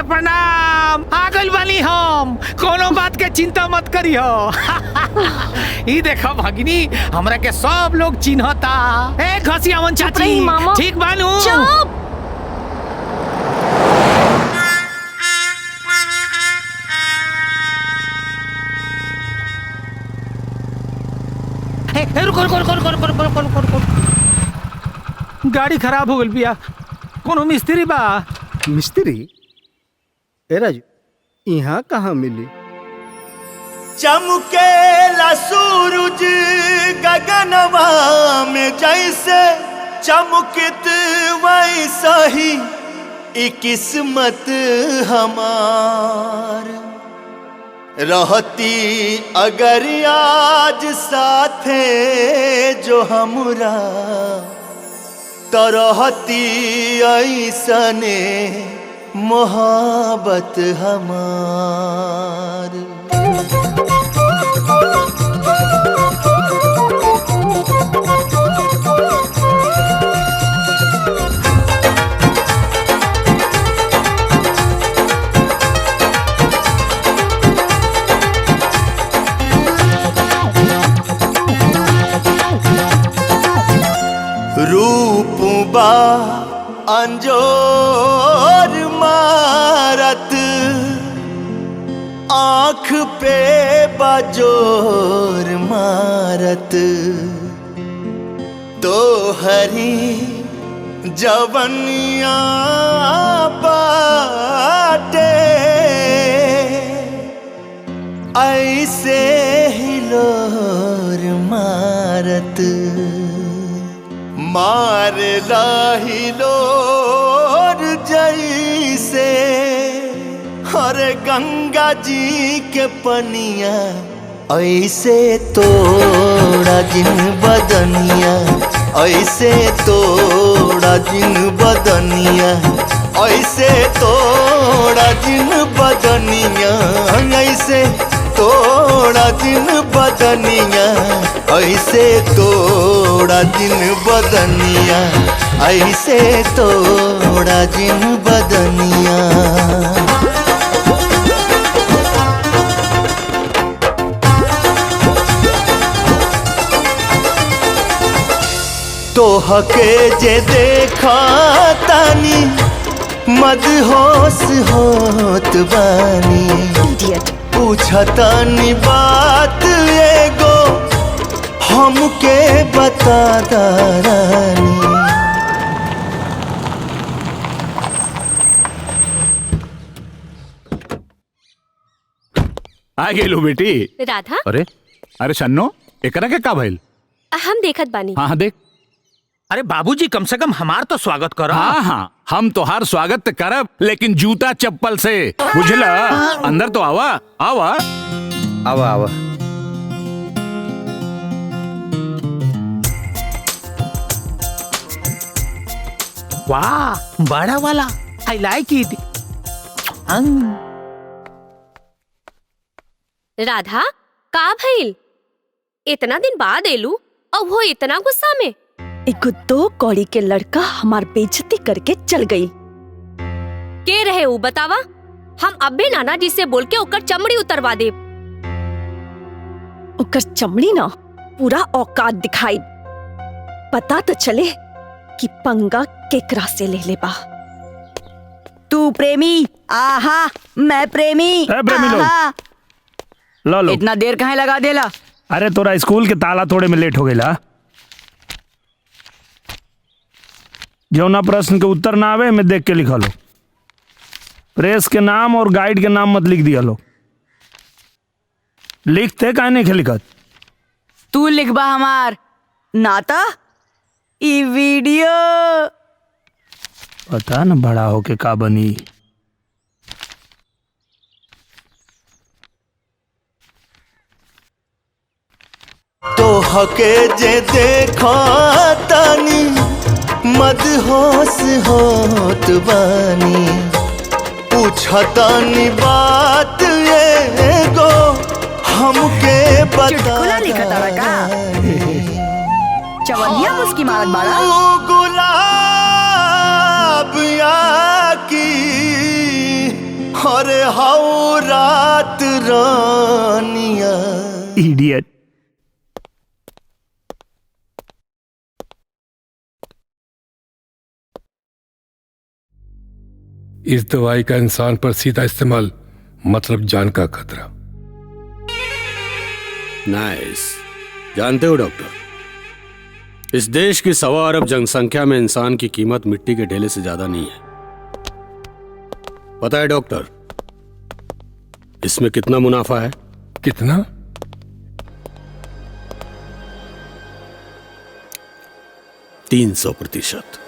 प्रणाम। आ गइल बानी हम, कोनो बात के चिंता मत करियो। ई देखो भगिनी, हमरा के सब लोग चिन्हता। ए घसियावन चाची, ठीक बानू? चुप। रुको। गाड़ी खराब हो गई बिया, कोनो मिस्त्री बा? मिस्त्री? ए राजू, यहाँ कहाँ मिली? चमकेला सूरज गगनवा में जैसे चमकित वैसा ही ई किस्मत हमार रहती अगर आज साथे जो हमरा तो रहती ऐसने मोहब्बत हमार। रूप बा अंजोर मारत, आँख पे बाजोर मारत, तो हरी जवनिया बाटे ऐसे हिलोर मारत, मार लाहिलोर जैसे हर गंगा जी के पनिया ऐसे तोड़ा जिन बदनिया, ऐसे तोड़ा जिन बदनिया, ऐसे तोड़ा जिन बदनिया, ऐसे तोड़ा जिन बदनिया, ऐसे तोड़ा जिन बदनिया, ऐसे तोड़ा जिन बदनिया। तोहके जे देखा तानी मदहोश होत बानी, पूछतानी बात एगो हमके बता रानी। आ गेलो बेटी। राधा? अरे शन्नो, एकरा के का भइल? हम देखत बानी। हाँ देख। अरे बाबूजी, कम से कम हमार तो स्वागत करो। हाँ, हम तोहार स्वागत करब, लेकिन जूता चप्पल से, बुझला? अंदर तो आवा। आवा। वाह, बड़ा वाला, आई लाइक इट। राधा, का भइल? इतना दिन बाद एलू और वो इतना गुस्सा में? एगो 2 कौड़ी के लड़का हमार बेइज्जती करके चल गई। के रहे वो बतावा? हम अबे नाना जी से बोल के ओकर चमड़ी उतरवा दे। ओकर चमड़ी ना पूरा औकात दिखाई, पता तो चले कि पंगा केकरा से ले ले बा। तू प्रेमी, आहा मैं प्रेमी, आहा। लो इतना देर कहाँ लगा देला? अरे तोरा स्कूल के ताला तोड़े में लेट हो गया। जौना प्रश्न के उत्तर ना आवे में देख के लिखा लो। प्रेस के नाम और गाइड के नाम मत लिख दिया लो। लिखते काहे नहीं लिखत? तू लिखबा हमार नाता ई वीडियो। पता न बड़ा होके का बनी। तो हके जे देखा तानी मदहोश होत बानी, पूछतानी बात एगो हमके चुटकुला लिखत आवा का? चवनिया मुस्की मारत बाड़ा। गुलाब आकी अरे हाउ रात रानिया इडियट। इस दवाई का इंसान पर सीधा इस्तेमाल मतलब जान का खतरा। नाइस। जानते हो डॉक्टर, इस देश की 1.25 अरब जनसंख्या में इंसान की कीमत मिट्टी के ढेले से ज्यादा नहीं है। पता है डॉक्टर, इसमें कितना मुनाफा है? कितना? 300%।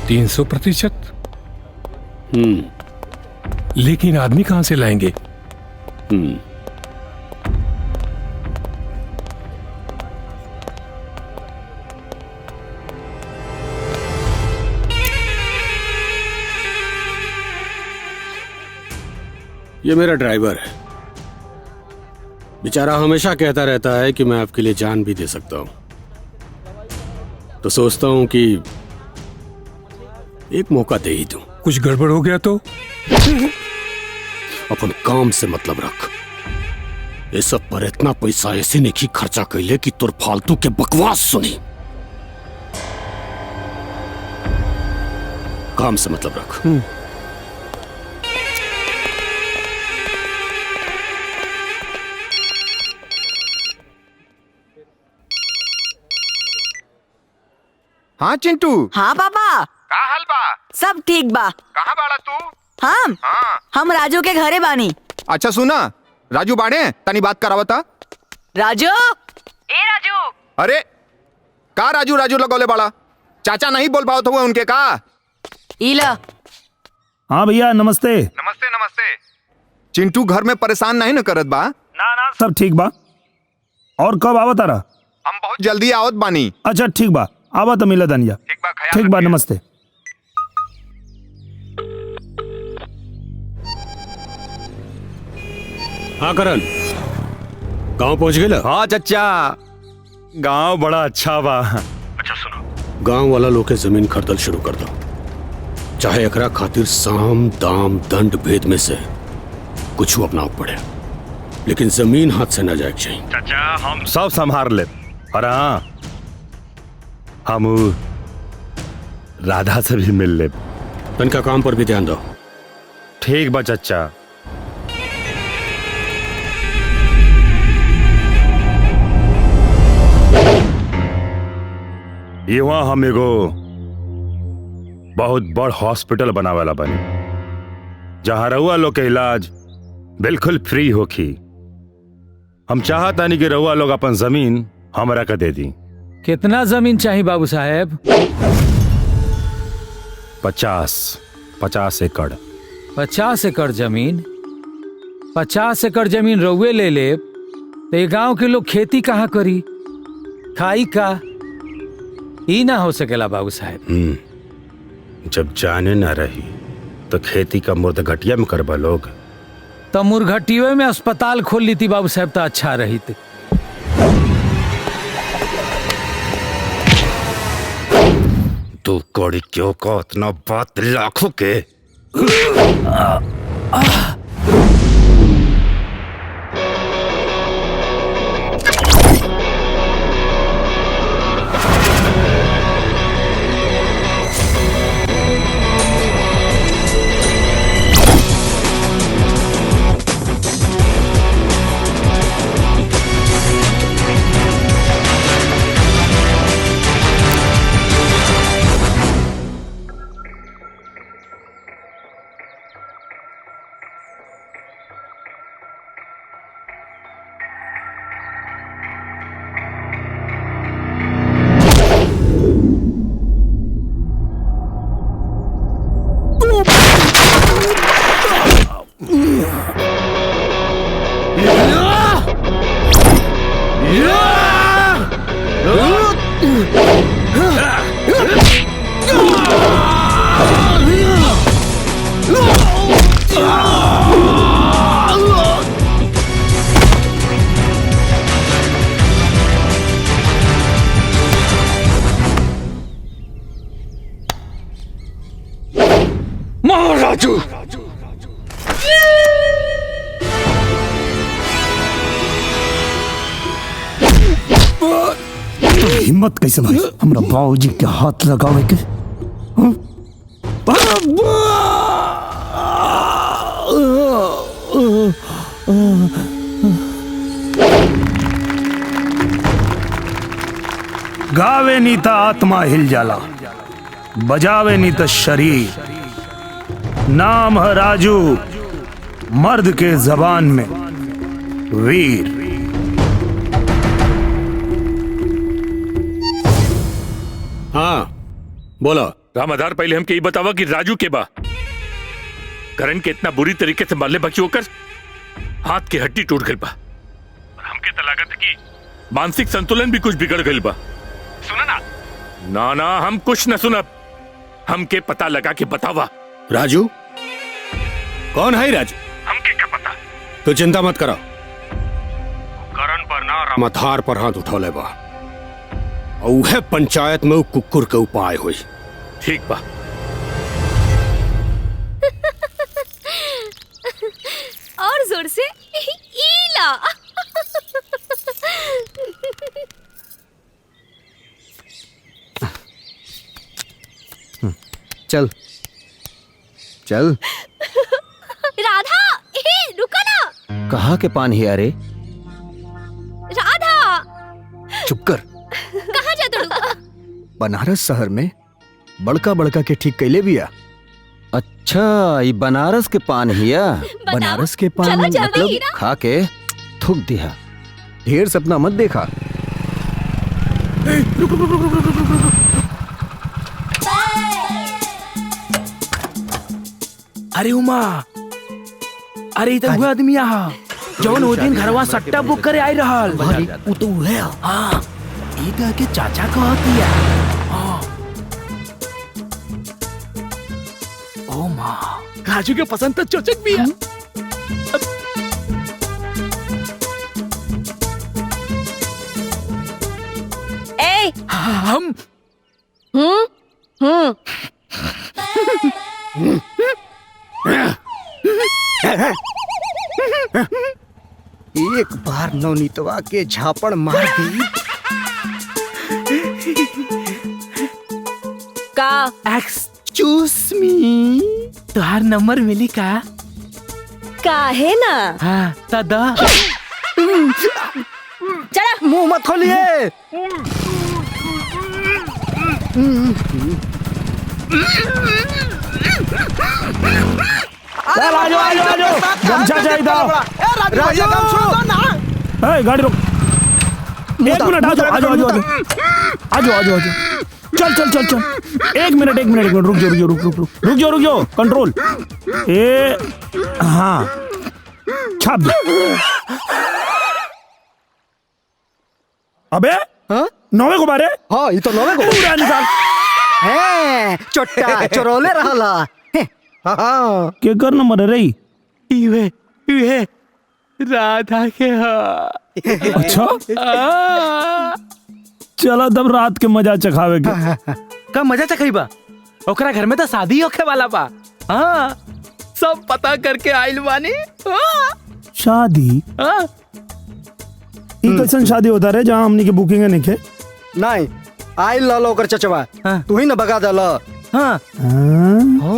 300%? लेकिन आदमी कहां से लाएंगे? ये मेरा ड्राइवर है। बेचारा हमेशा कहता रहता है कि मैं आपके लिए जान भी दे सकता हूं, तो सोचता हूं कि एक मौका दे ही दूं। कुछ गड़बड़ हो गया तो? अपन काम से मतलब रख। ये सब पर इतना पैसा ऐसे नहीं खर्चा कैले कि तुर फालतू के बकवास सुनी। काम से मतलब रख। हाँ चिंटू। हाँ पापा। का हाल बा? सब ठीक बा। कहाँ बाड़ा तू? हम राजू के घरे बानी। अच्छा सुना, राजू बाड़े तनी बात करावता। राजू, ए राजू। अरे का राजू राजू लगौले बाड़ा? चाचा नहीं बोल पाओ हुए उनके का? इला। हाँ भैया नमस्ते। नमस्ते नमस्ते। चिंटू घर में परेशान नहीं न करत बा? ना सब ठीक बा। और कब आवत तारा? हम बहुत जल्दी आवत बानी। अच्छा ठीक बा, आवा तो मिला दनिया। ठीक बा, नमस्ते। हाँ करण, गांव पहुंच गए? हाँ चचा, गांव बड़ा अच्छा बा। अच्छा सुनो, गांव वाला लोग के जमीन खरीदल शुरू कर दो। चाहे एकरा खातिर साम दाम दंड भेद में से कुछ अपनाव पड़े, लेकिन जमीन हाथ से न जाए चाहिए। चाचा हम सब संभाल ले। और हाँ, हम राधा से भी मिल ले। इनका काम पर भी ध्यान दो। ठीक बा चचा। यहाँ हम एगो बहुत बड़ हॉस्पिटल बनावेला बनी, जहाँ रउआ लोग के इलाज बिल्कुल फ्री होखी। हम चाहतानी कि रउआ लोग अपन जमीन हमरा के दे दी। कितना जमीन चाहिए बाबू साहेब? 50 एकड़। 50 एकड़ जमीन? 50 एकड़ जमीन रउए ले ले तो ये गांव के लोग खेती कहाँ करी, खाई का? ई ना हो सकेला बाबू साहेब। जब जाने ना रही तो खेती का मुर्दघटिया में करबा लोग। तो मुर्घटियों में अस्पताल खोल ली थी बाबू साहब तो अच्छा रही थी। तू कौड़ी क्यों को इतना बात लाखों के? राजू हिम्मत कैसे भाई हमरा बाबूजी के हाथ लगावे के? हाँ? गावे नी त आत्मा हिल जाला, बजावे नी त शरीर। नाम है राजू, मर्द के जबान में वीर। हाँ बोलो। रामाधार पहले हमके ये बतावा कि राजू के बा करण के इतना बुरी तरीके से मारले बाकी होकर हाथ की हड्डी टूट गई बा और हमके तो लागत है कि मानसिक संतुलन भी कुछ बिगड़ गई बा। सुना ना? ना ना हम कुछ न सुनब, हमके पता लगा के बतावा। राजू कौन है राजू? हमके क्या पता? तो चिंता मत करो, करण पर ना रामाधार पर हाथ उठौले बा और उहे पंचायत में उ कुकुर के उपाय हुई। ठीक बा। और जोर से ईला। चल चल। राधा, रुका ना। कहाँ के पान है अरे? राधा चुप कर। कहाँ जाते हो? बनारस शहर में बड़का बड़का के ठीक कैले बिया। अच्छा ये बनारस के पान हिया? बनारस के पान चलो जल्दी मतलब ही ना। खा के थूक दिया। ढेर सपना मत देखा। अरे उमा, अरे इधर हुआ आदमी यहाँ जौन वो दिन घरवा सट्टा बुक करे आई रहल। वो तो है। हाँ, इधर के चाचा का दिया। हाँ। ओ माँ, राजू के पसंद तो चोचक भी है। ए, हम एक बार नवनीतवा के झापड़ मार दी। का एक्सक्यूज मी, तुहार नंबर मिली का? काहे ना? हाँ दादा। चला मुंह मत खोलिए। आजो आजो आजो, गमछा चाहिए। गाड़ी रोक, एक मिनट। आजो आजो आजो आजो आजो आजो। चल चल चल चल, एक मिनट रुक जाओ। कंट्रोल। ए हाँ छाप दे। अबे नौवे को बारे। हाँ ये तो नौवे को पूरा निकाल। है चोट्टा चोरोले रहला। हाँ के कर नंबर है रही? ये राधा के। हाँ अच्छा चलो तब रात के मजा चखावे के। का मजा चखाइबा? ओकरा घर में तो शादी होखे वाला बा। हाँ सब पता करके आइल बानी। शादी? हाँ कैसन शादी होता रहे जहाँ हमनी के बुकिंग है नहीं? नहीं आई लो कर चचवा। तू ही ना बगा दला। हाँ हो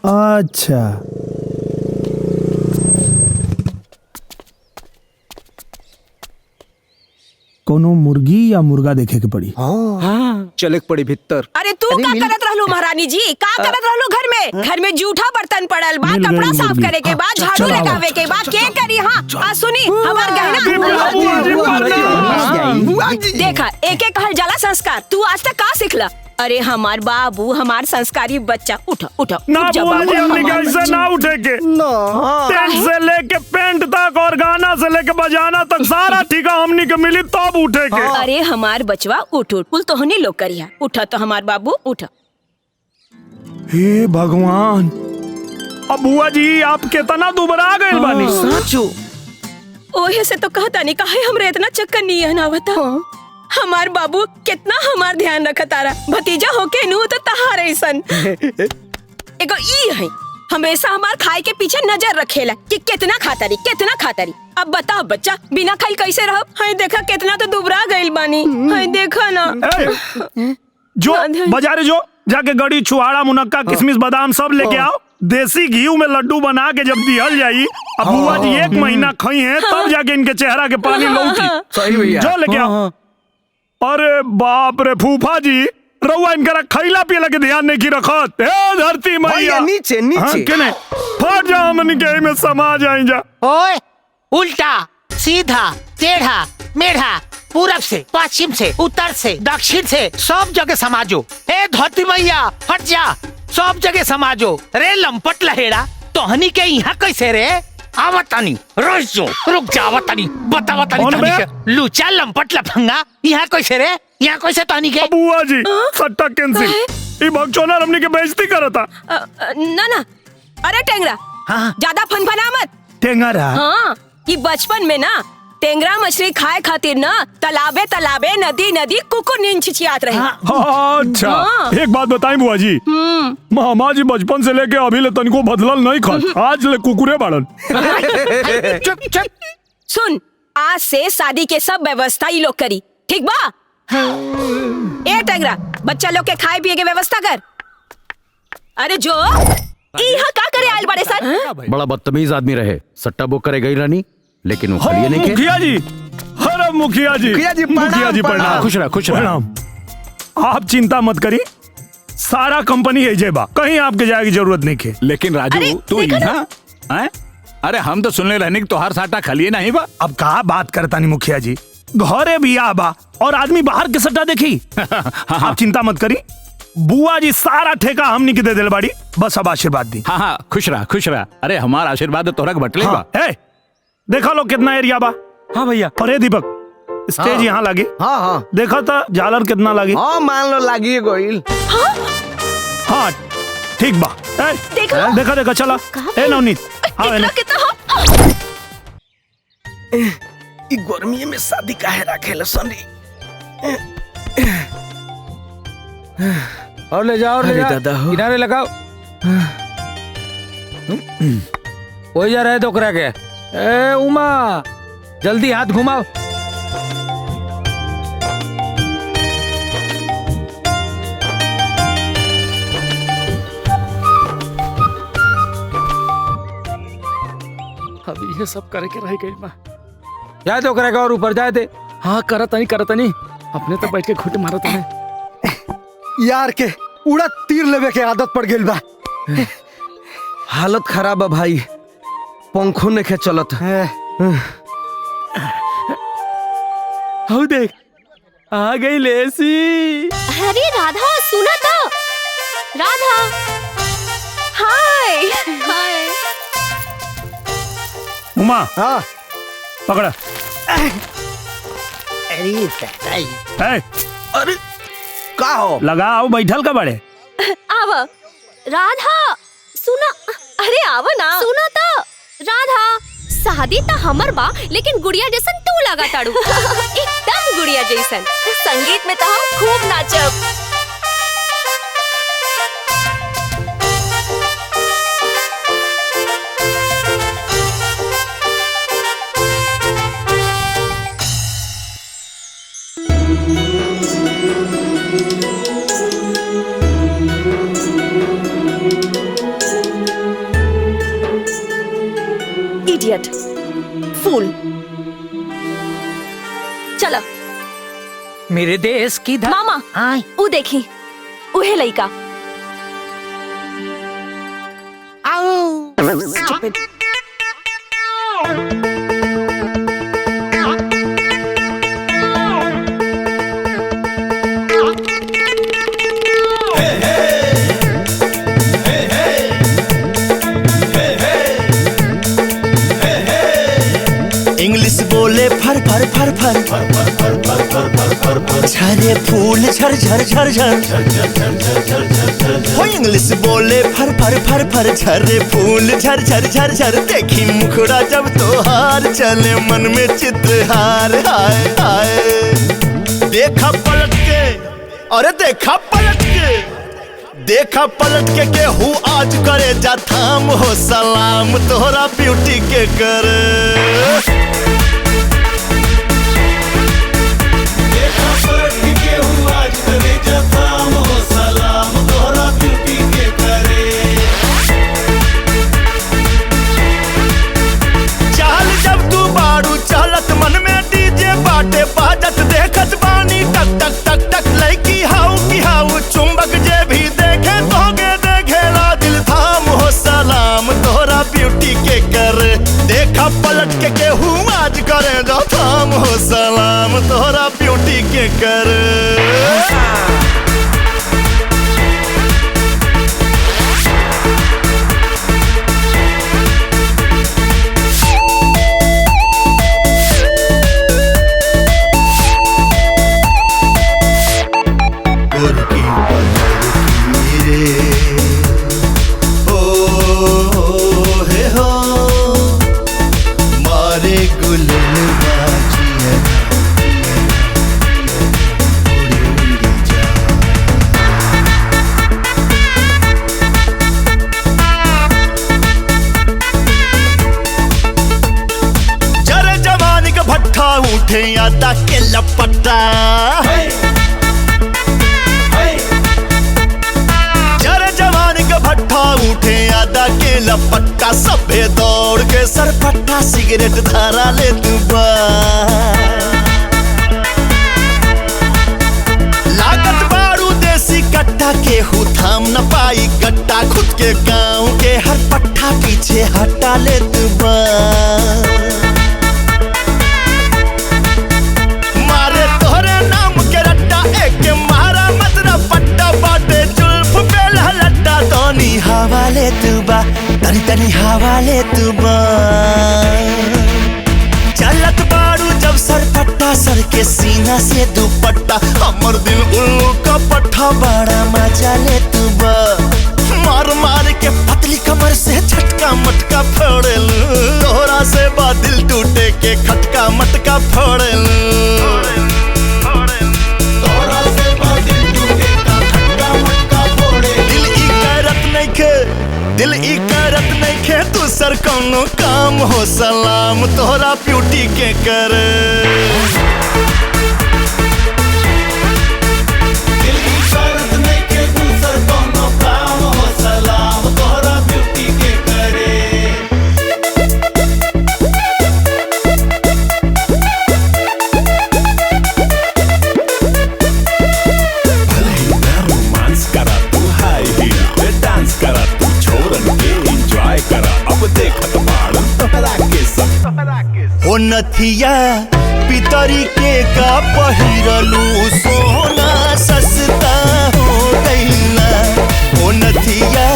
अच्छा कोनो मुर्गी या मुर्गा देखे के पड़ी। हाँ चले के पड़ी भीतर। अरे तू का करत रहलू महारानी जी? का करत रहलू घर में? घर में जूठा बर्तन पड़ल बा, कपड़ा साफ करे के बाद, झाड़ू लगावे के बाद, के करी? हाँ आ सुनी हमार गहना। देखा एक एक कहल जाला संस्कार। तू आज तक का सिखला? अरे हमार बाबू, हमार संस्कारी बच्चा। उठा उठा ना बोलिए, हमने कैसे ना उठेंगे। टेंट से लेके पेंट तक और गाना से लेके बजाना तक सारा ठिका हमनी के मिली तब उठेंगे। अरे हमार बचवा उठ उठ, कुल तो होनी लोग करिया। उठा तो हमार बाबू उठा। हे भगवान, अब बुआ जी आप कितना दुबरा गए बानी। सचो ओहे से तो कहता नहीं काहे हमरे इतना चक्कर नहीं है ना बता। हमार बाबू कितना हमार ध्यान रखा तारा। भतीजा होके नू तो तहार ऐसन। एगो ई है हमेशा हमार खाए के पीछे नजर रखेला कि कितना खातारी कितना खातारी। अब बताओ बच्चा बिना खाइल कैसे रहो? हाय देखा कितना तो दुबरा गइल बानी। हाय देखा ना। जो बाजारे जो जाके गड़ी छुआड़ा मुनक्का किशमिश बादाम सब लेके आओ। देसी घी में लड्डू बना के जब दिहल जाई, अब बुआ जी 1 महीना खाई है तब जाके इनके चेहरा के पानी लौटी। सही भैया। जो लेके आओ। अरे बाप रे फूफा जी, रउआ इनकरा खैला पियला के ध्यान नहीं की रखत। ए धरती मैया नीचे नीचे केने फट जा हमन के में समा जाई जा। ओए उल्टा सीधा टेढ़ा मेढ़ा पूरब से पश्चिम से उत्तर से दक्षिण से सब जगह समाजो। ए धरती मैया हट जा, सब जगह समाजो। रे लंपट लहेड़ा तोहनी के यहाँ कैसे रे? आवतानी रुक जा आवतानी बतावतानी तोहनी के लूचा लंपट लफंगा यहाँ कैसे रे? यहाँ कैसे तोहनी के? बुआ जी सट्टा कैंसिल। ई भगचोना हमनी के बेइज्जती करता। ना ना अरे टेंगरा ज्यादा फनफना मत। टेंगरा हाँ ये बचपन में ना टेंगरा मछली खाए खातिर ना तालाबे तालाबे नदी नदी कुकुर नींद छिछियात रहे। अच्छा एक बात बताई बुआ जी, मामा जी बचपन से लेके अभी ले तनिको बदलल नहीं खा, आज ले कुकुरे बाड़न। चुप चुप सुन, आज से शादी के सब व्यवस्था ये लोग करी, ठीक बा? ए टेंगरा बच्चा लोग के खाए पिए के व्यवस्था कर। अरे जो यहाँ का करे आयल बड़े सर? बड़ा बदतमीज आदमी रहे, सट्टा बुक करे गई रानी लेकिन वो खड़िए नहीं के। मुखिया जी, अरे मुखिया जी प्रणाम। खुश रहा प्रणाम। आप चिंता मत करी, सारा कंपनी है जेबा, कहीं आपके जाए की जरूरत नहीं है। लेकिन राजू तू यहाँ? अरे हम तो सुनने रहने की तोहार साटा खलिए नहीं बा। अब कहा बात करता नहीं मुखिया जी, घरे भी आबा और आदमी बाहर के सट्टा देखी। आप चिंता मत करी, बुआ जी सारा ठेका हमनी के दे दिल बाड़ी, बस अब आशीर्वाद दी। हाँ खुश रहा। अरे हमारा आशीर्वाद तोहरा बटले बा। देखा लो कितना एरिया बा। हाँ भैया। अरे दीपक स्टेज यहाँ लगी। हाँ देखा था झालर कितना लगी? हाँ मान लो लगी गोइल। हाँ ठीक बा। देखा चला। ए नवनीत गर्मी में शादी काहे रखेला सनी? और ले जाओ किनारे लगाओ। हो जा रहे तो करा के। ए उमा जल्दी हाथ घुमाओ। अभी ये सब करे के रह गई बा। जाए तो करेगा और ऊपर जाए थे। हाँ करता नहीं अपने तो बैठ के घुट मारत है यार के उड़ा तीर लेवे के आदत पड़ गई बा। हालत खराब है भाई, पंखों ने के चलत है। हो देख आ गई लेसी। अरे राधा सुना तो। राधा हाय हाय। उमा पकड़ा। अरे का हो लगाओ बैठल का बड़े। आव राधा सुना। अरे आव ना सुना तो। राधा शादी तो हमर बा लेकिन गुड़िया जैसन तू लगा ताड़ू। एकदम गुड़िया जैसन। संगीत में तो हम खूब नाचब। इडियट फूल। चलो मेरे देश की मामा ऊ देखी उहे लइका। इंग्लिश बोले फर फर फर फर झरे फूल झर झर झर झर हो। इंग्लिश बोले फर फर फर फर झरे फूल झर झर झर झर। देखी मुखड़ा जब तोहार चले मन में चित्रहार। हाय हाय देखा पलट के, अरे देखा पलट के, देखा पलट के केहू आज करे जा थाम हो सलाम तोहरा ब्यूटी के करे। देखा पलट के केहू आज करे जा थाम हो सलाम तोहरा ब्यूटी के करे। चाल जब तू बाड़ू चालत मन में डीजे बाटे बाजत देखत बानी टक टक टक टक लड़की हाउ की हाउ चुंबक जे भी देखे तोगे देखेला दिल थाम हो सलाम तोहरा ब्यूटी के करे। देखा पलट के केहू आज करे जो थाम हो सलाम तोहरा ब्यूटी के करे। उठे यादा के लपटा जरे जवान का भट्ठा उठे यादा के लपट्टा सबे दौड़ के सरपट्टा सिगरेट धारा ले तू बा। लागत बारू देसी कट्टा के हु थाम न पाई गट्टा खुद के गांव के हर पट्टा पीछे हटा ले तू बा। हवाले तुबा तनी तनी हवाले तुबा चलत बारू जब सर पट्टा सर के सीना से दुपट्टा हमर दिल उल्लू का पट्टा बड़ा मजा ले तुबा। मार मार के पतली कमर से झटका मटका फोड़ेलू तोहरा से बा दिल टूटे के खटका मटका फोड़ेलू। दिल ई करत नहीं खे तू सर कौनो काम हो सलाम तोहरा ब्यूटी के करे। दिल ई करत नहीं खे तू सर कौनो काम हो सलाम तोहरा ब्यूटी के करे। भले ही ना रोमांस करा तू हाई हील पे डांस करा तू एंजॉय करा अब देखत बाड़न तोहरा के सब हो नथिया पितरी के का पहिरलू सोना सस्ता हो गईला। हो नथिया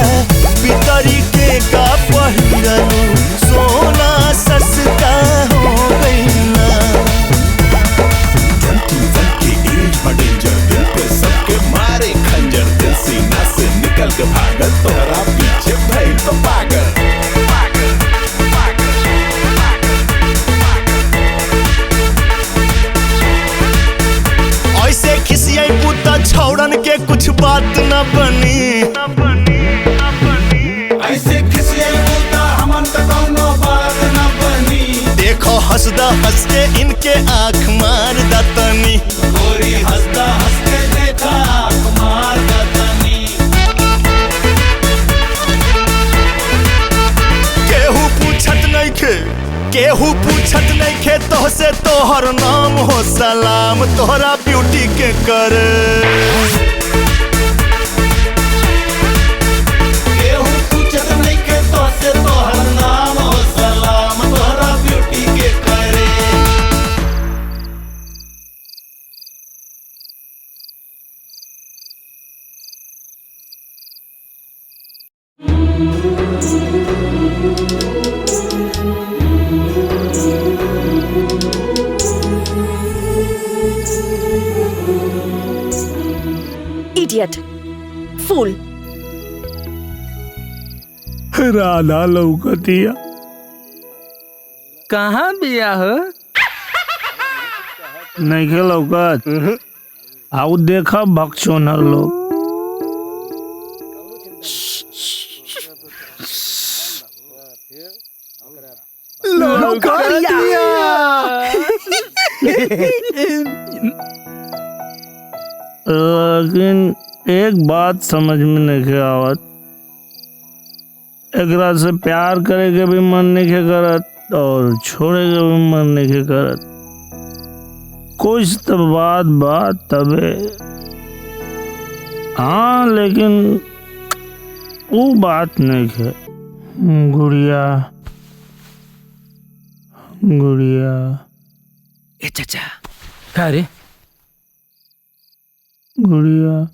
पितरी के का पहिरलू सोना सस्ता हो गईला। एज डेंजर दिल पे सबके मारे खंजर दिल सीना से निकल के भागत तोहरा पीछे भइल तो पागल। ऐसे खिसियाई पुता छौड़न के कुछ बात न बनी। ऐसे खिसियाई पुता हमन त कौनो बात न बनी। देखो हंसदा हंस के इनके आंख मार दतनी गोरी हंसदा हंस के देखा आंख मार दतनी। केहू पूछत नहीं खे तो से तोहर नाम हो सलाम तोहरा ब्यूटी के करे। केहू पूछत नहीं खे तो से तोहर नाम हो सलाम तोहरा ब्यूटी के करे। Idiot. Fool. राधा लौकतिया कहाँ बिया हो? नहीं के लौकत आउ देखा भक्षोनर लोग लेकिन एक बात समझ में नहीं आवत, एकरा से प्यार करे के भी मन नहीं करत और छोड़े के भी मन नहीं करत। कुछ तो बात तबे, हाँ लेकिन वो बात नहीं है। गुड़िया गुड़िया ए चाचा का रे? गुड़िया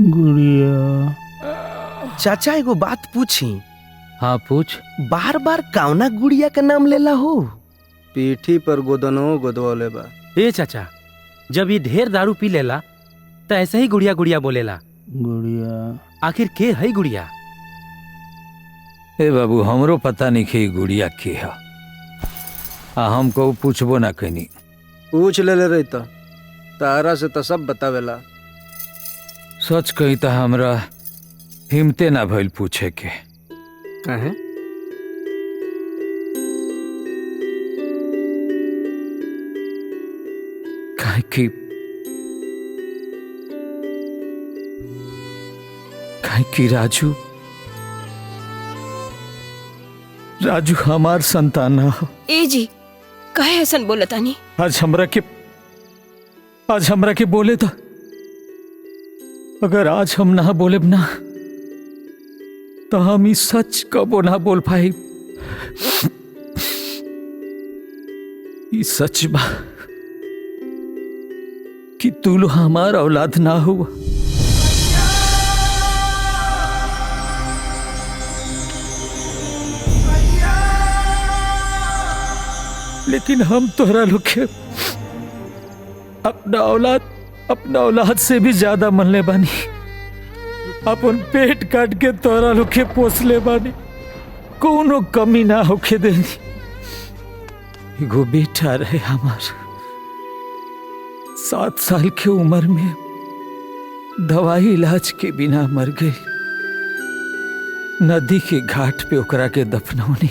गुड़िया। चाचा एगो बात पूछी। हाँ पूछ। बार बार कावना गुड़िया का नाम लेला हो? पीठी पर गोदनो गोदवले बा। ए चाचा, जब ये ढेर दारू पी लेला तो ऐसे ही गुड़िया गुड़िया बोलेला। गुड़िया आखिर के है गुड़िया? ए बाबू, हमरो पता नहीं कि गुड़िया के है, हमको पूछबो ना कहीं। पूछ ले रही तो तारा से तो सब बतावेला। सच कही तो हमरा हिम्मते ना भइल पूछे के। काहे? काहे कि राजू हमार संतान हो। ए जी काहे ऐसन बोलतानी? आज हमरा के बोले तो, अगर आज हम ना बोले ना तो हम इस सच कबो ना बोल पाए। इस सच बा कि तू लो हमार औलाद ना हुआ। लेकिन हम तोहरा लोग के अपना औलाद से भी ज्यादा मनले बानी। अपन पेट काट के तोहरा लोग के पोसले बानी, कोनो कमी ना होके देनी। एगो बेटा रहे हमार, 7 साल के उम्र में दवाई इलाज के बिना मर गई। नदी के घाट पे ओकरा के दफनौनी,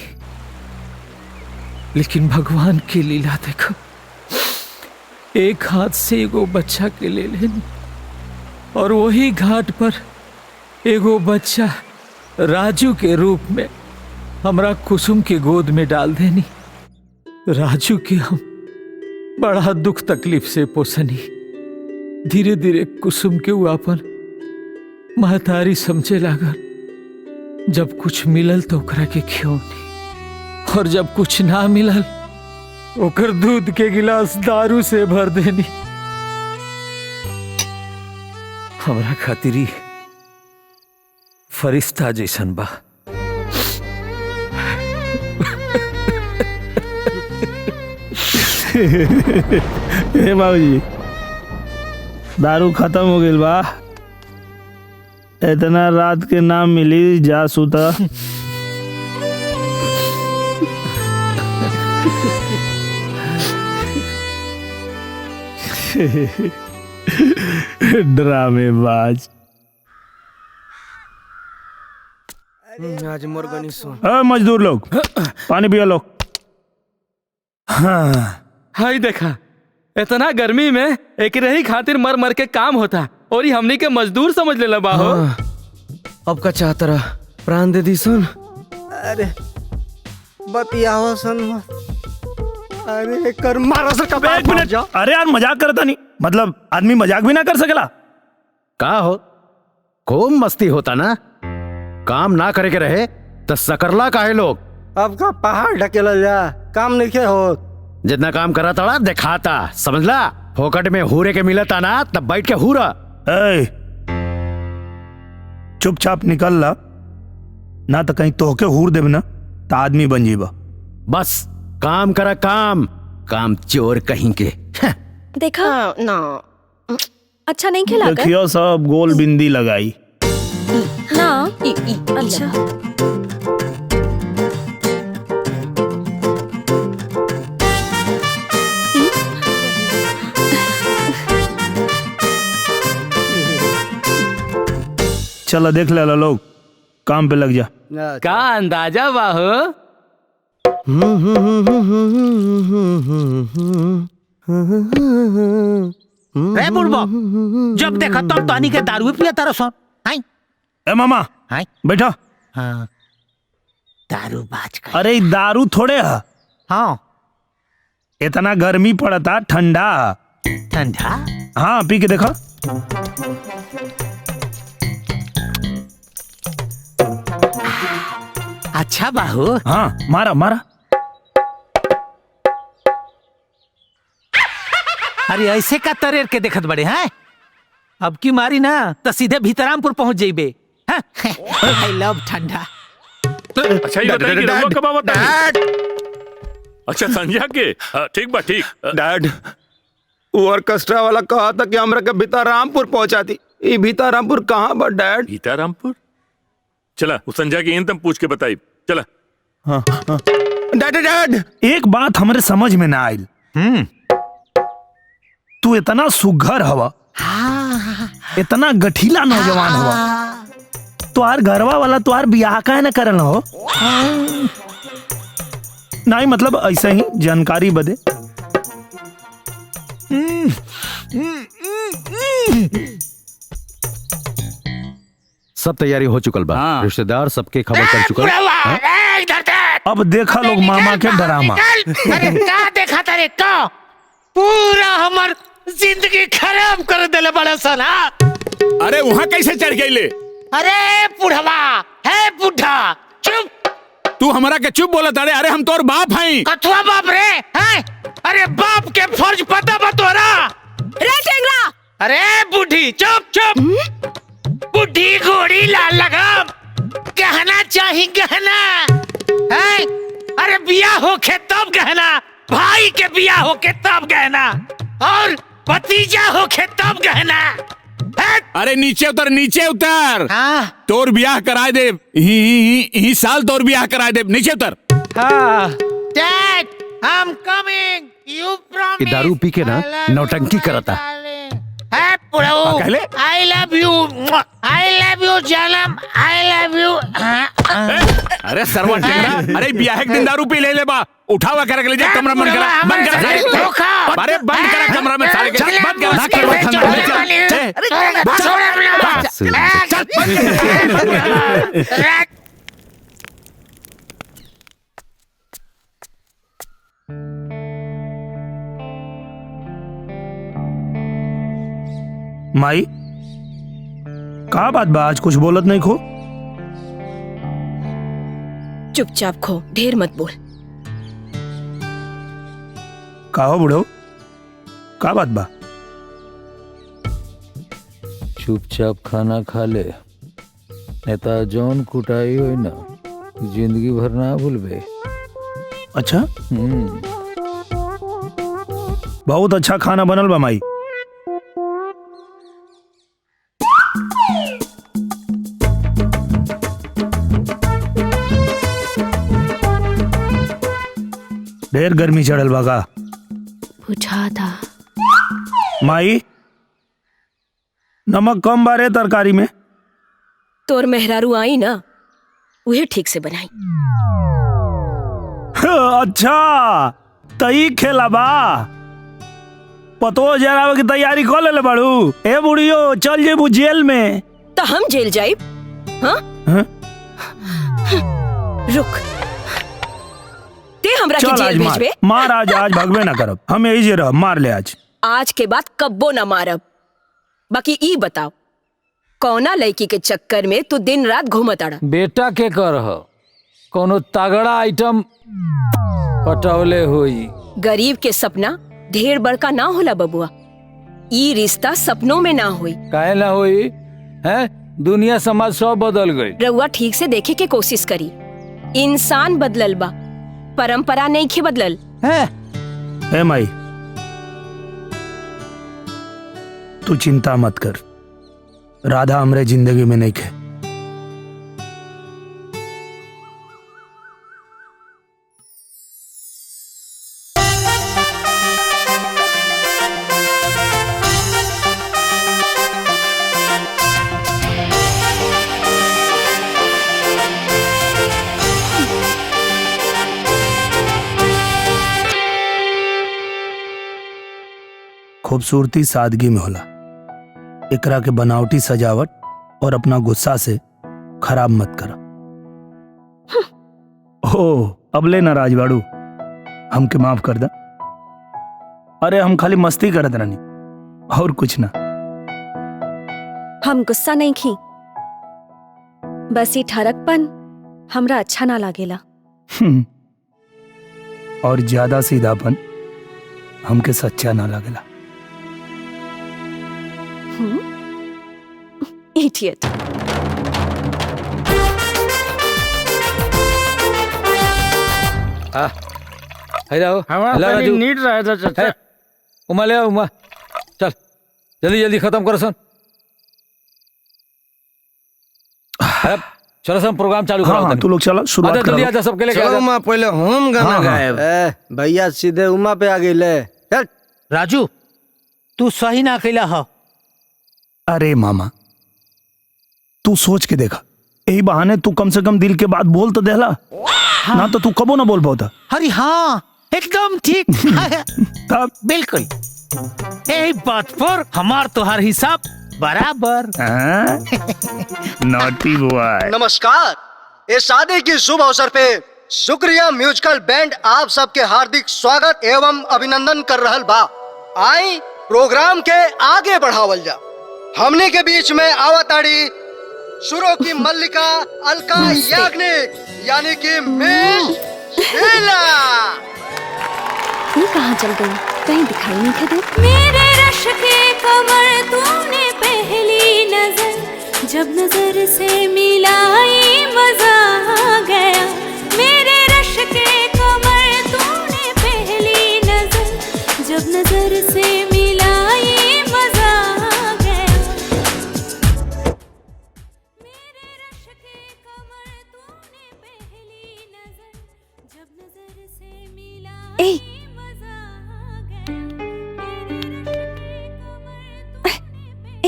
लेकिन भगवान की लीला देखो, एक हाथ से एगो बच्चा के ले लेनी और वही घाट पर एगो बच्चा राजू के रूप में हमरा कुसुम के गोद में डाल देनी। राजू के हम बड़ा दुख तकलीफ से पोसनी। धीरे धीरे कुसुम के वो अपन महतारी समझे लागल। जब कुछ मिलल तो ओकरा के खियौनी, और जब कुछ ना मिलल ओकर दूध के गिलास दारू से भर देनी। हमरा खातिरी फरिश्ता जैसन बा। ए बाबूजी, दारू खत्म हो गई बा। इतना रात के नाम मिली, जा सुता। ड्रामेबाज। आज मुर्गनी सुन। मजदूर लोग पानी पिया लो। हाँ हाय देखा, इतना गर्मी में एक रही खातिर मर मर के काम होता और ये हमनी के मजदूर समझ लेला बाहो। हाँ, अब का चाहता रहा प्राण दे दी सुन। अरे बतियावा सन। अरे कर मारा से कब। एक मिनट। अरे यार मजाक करता नहीं, मतलब आदमी मजाक भी ना कर सकेला का हो? खूब मस्ती होता ना, काम ना करे के रहे तो सकरला काहे लोग। अब का पहाड़ ढकेला जा, काम नहीं के हो। जितना काम करा तड़ा दिखाता, समझला? फोकट में हूरे के मिलता ना, तब बैठ के हूरा। चुपचाप निकल ला, ना तो कहीं तोहके हूर देब ना तो आदमी बन जीबा। बस काम करा, काम चोर कहीं के। देखा ना, अच्छा नहीं खिला कर? देखियो सब गोल बिंदी लगाई ना। अच्छा चलो देख ले लोग, काम पे लग जा। का अंदाजा बाहो? रे बुढ़बो, जब देखा तब तानी के दारू पिया तारो सन। हाय ए मामा, हाय बैठा। हाँ, दारू बाज का। अरे दारू थोड़े है। हाँ, इतना गर्मी पड़ता, ठंडा। ठंडा? हाँ, पी के देखो। अच्छा बाहू। हाँ, मारा मारा। अरे ऐसे का तरेर के देखत बड़े हैं? अब की मारी ना तो सीधे भीतरामपुर पहुंच जाइबे। आई लव ठंडा। अच्छा ये बताइए कि रहुआ कब आवता है? अच्छा संध्या के? ठीक बा ठीक। डैड, वो ऑर्केस्ट्रा वाला कहा था कि हमरा के भीतारामपुर पहुंचाती। ये भीतारामपुर कहाँ बा डैड? भीतारामपुर? चला उस संध्या की इन तम पूछ के बताई। चला। हाँ, हाँ। डैड डैड, एक बात हमरे समझ में ना आयल। तू इतना सुघर हवा, इतना गठीला नौजवान हवा, तुहार घरवा वाला तुहार बियाह का है ना करल हो? नहीं मतलब ऐसे ही जानकारी बदे। सब तैयारी हो चुकल बा। रिश्तेदार सबके खबर कर चुकल। अब देखा लोग मामा के ड्रामा। अरे का देखा तारे का? पूरा हमार जिंदगी खराब कर देले बड़ा सन। अरे वहाँ कैसे चढ़ गई? अरे बुढ़वा है बुढ़ा, चुप। तू हमारा के चुप बोला तारे? अरे हम तोर बाप हैं। कथुआ बाप रे हैं? अरे बाप के फर्ज पता बा तोरा? रे टेंगरा! अरे बुढ़ी चुप चुप। बुढ़ी घोड़ी लाल लगाम, गहना चाहिए गहना है? अरे बिया होके तब गहना, भाई के बिया होके तब गहना, और भतीजा होके तब गहना। अरे नीचे उतर, नीचे उतर। हाँ। तोर ब्याह करा दे। ही साल तोर ब्याह करा दे। नीचे उतर। हाँ। Dad, I'm coming. You promise. दारू पी के ना नौटंकी करता। I love you. I love you जानम। I love you. अरे सरवा टेंगरा, अरे ब्याह एक दिन दारू पी ले ले बा। उठावा कर ले जा, कमरा बंद करा, बंद करा। अरे बंद करा कमरा में सारे के, बंद करा। माई का बात बा? आज कुछ बोलत नहीं खो? चुपचाप खो, ढेर मत बोल। का हो बुढ़ो, का बात बा? चुपचाप खाना खा ले, नेता जौन कुटाई हो ना जिंदगी भर ना भूलबे। अच्छा, बहुत अच्छा खाना बनल बा माई। ढेर गर्मी चढ़ल बागा। पूछा था माई, नमक कम बारे तरकारी में। तोर मेहरारू आई ना, उहे ठीक से बनाई। अच्छा तई खेला बा। पतो जरावे की तैयारी कर ले बाड़ू। ए बुढ़ियो, चल जेबू जेल में। तो हम जेल जाइब? हाँ? रुक, ते हमरा के जेल भेजबे? मार आज भगवे ना करब। हम यही जे रह, मार ले आज। आज के बाद कब्बो ना मारब। बाकी ई बताओ, कौना लड़की के चक्कर में तू दिन रात घूमत आड़ा? बेटा के कर कोनो तगड़ा आइटम पटौले हुई। गरीब के सपना ढेर बड़का ना होला बबुआ। ई रिश्ता सपनों में ना हुई। काहे ना हुई है? दुनिया समाज सब बदल गई। रउआ ठीक से देखे के कोशिश करी। इंसान बदलल बा, परंपरा नहीं खे बदलल है। ए माई, तू चिंता मत कर, राधा हमरे जिंदगी में नहीं खे। खूबसूरती सादगी में होला। एकरा के बनावटी सजावट और अपना गुस्सा से खराब मत करा। ओ अब ले नाराज बाड़ू, हमके माफ कर दा। अरे हम खाली मस्ती करत रहनी और कुछ ना। हम गुस्सा नहीं खी, बस ये ठरकपन हमरा अच्छा ना लागेला। और ज्यादा सीधापन हमके सच्चा ना लागेला। इडियट। नीट रहा था। उमा ले उमा, चल जल्दी जल्दी खत्म करो सन। चलो सब प्रोग्राम चालू करो। हाँ, तू लोग चला शुरुआत करो। जल्दी आजा सबके लिए। चलो उमा पहले हम गाना गाएब। भैया सीधे उमा पे आ गई ले। राजू तू सही ना कैला हो। अरे मामा तू सोच के देखा, यही बहाने तू कम से कम दिल के बात बोल तो देला। हाँ। ना तो तू कबो ना बोल पाता। अरे हाँ एकदम ठीक। बिल्कुल यही बात पर हमार तोहार हिसाब बराबर। Naughty boy. नमस्कार। इस शादी की शुभ अवसर पे शुक्रिया म्यूजिकल बैंड आप सबके हार्दिक स्वागत एवं अभिनंदन कर रहल बा। आई प्रोग्राम के आगे बढ़ावल जा। हमने के बीच में आवताड़ी सुरों की मल्लिका अलका याग्निक यानी कि मिस शीला। ये कहाँ चल गई, कहीं दिखाई नहीं दे। मेरे रश के कमर तूने पहली नजर जब नजर से मिलाई मजा आ गया। मेरे रश के कमर तूने पहली नजर जब नजर से मिलाई मजा आ गया। मेरे रश के कमर तूने पहली नजर जब नजर से मिलाई मजा आ गया। ए,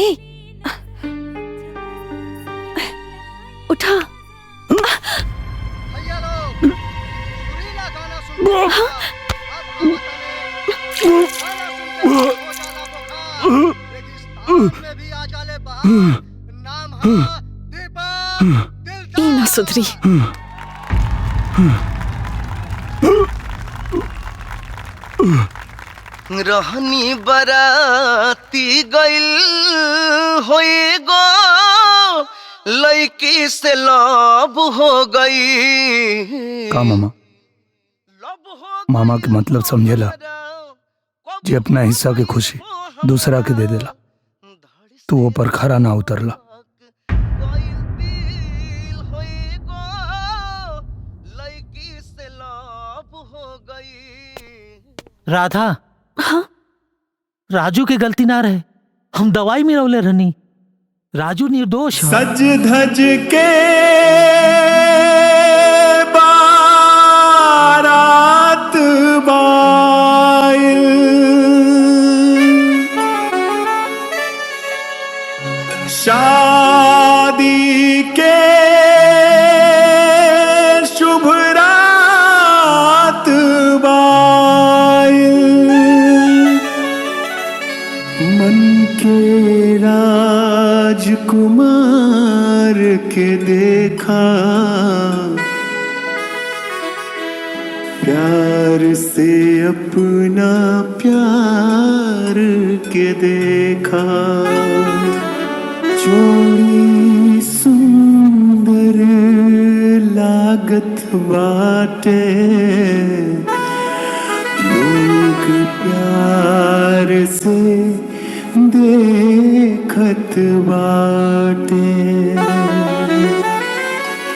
उठा। ई ना सुधरी। रहनी बराती गइल होए गो लड़की से लब हो गई। का मामा मामा के मतलब समझेला जे अपना हिस्सा के खुशी दूसरा के दे देला, तू वो पर खरा ना उतरला। राधा हाँ? राजू की गलती ना रहे, हम दवाई में रौले रहनी। राजू निर्दोष है। सज धज के बारात बाइल शादी के शुभ रात बाइल मन के राजकुमार के देखा प्यार से अपना प्यार के देखा जोड़ी सुंदर लागत बाटे लोग प्यार से देखत बाटे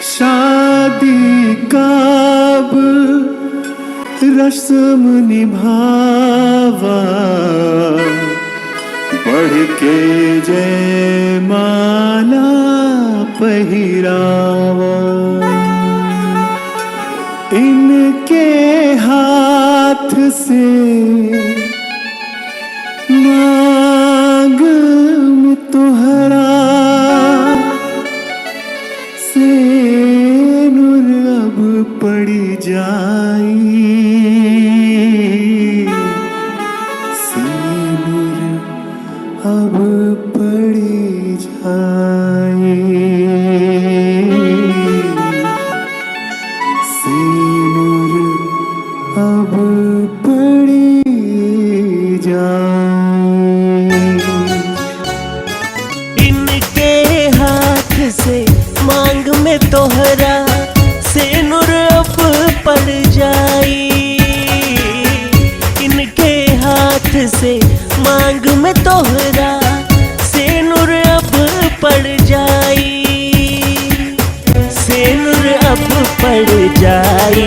शादी कब रस्म निभावा बढ़ के जय माला पहिरावा इनके हाथ से मांग में तोहरा से नूर अब पड़ जाई से नूर हाथ से मांग में तोहरा सेनुर अब पड़ जाई, सेनुर अब पड़ जाई।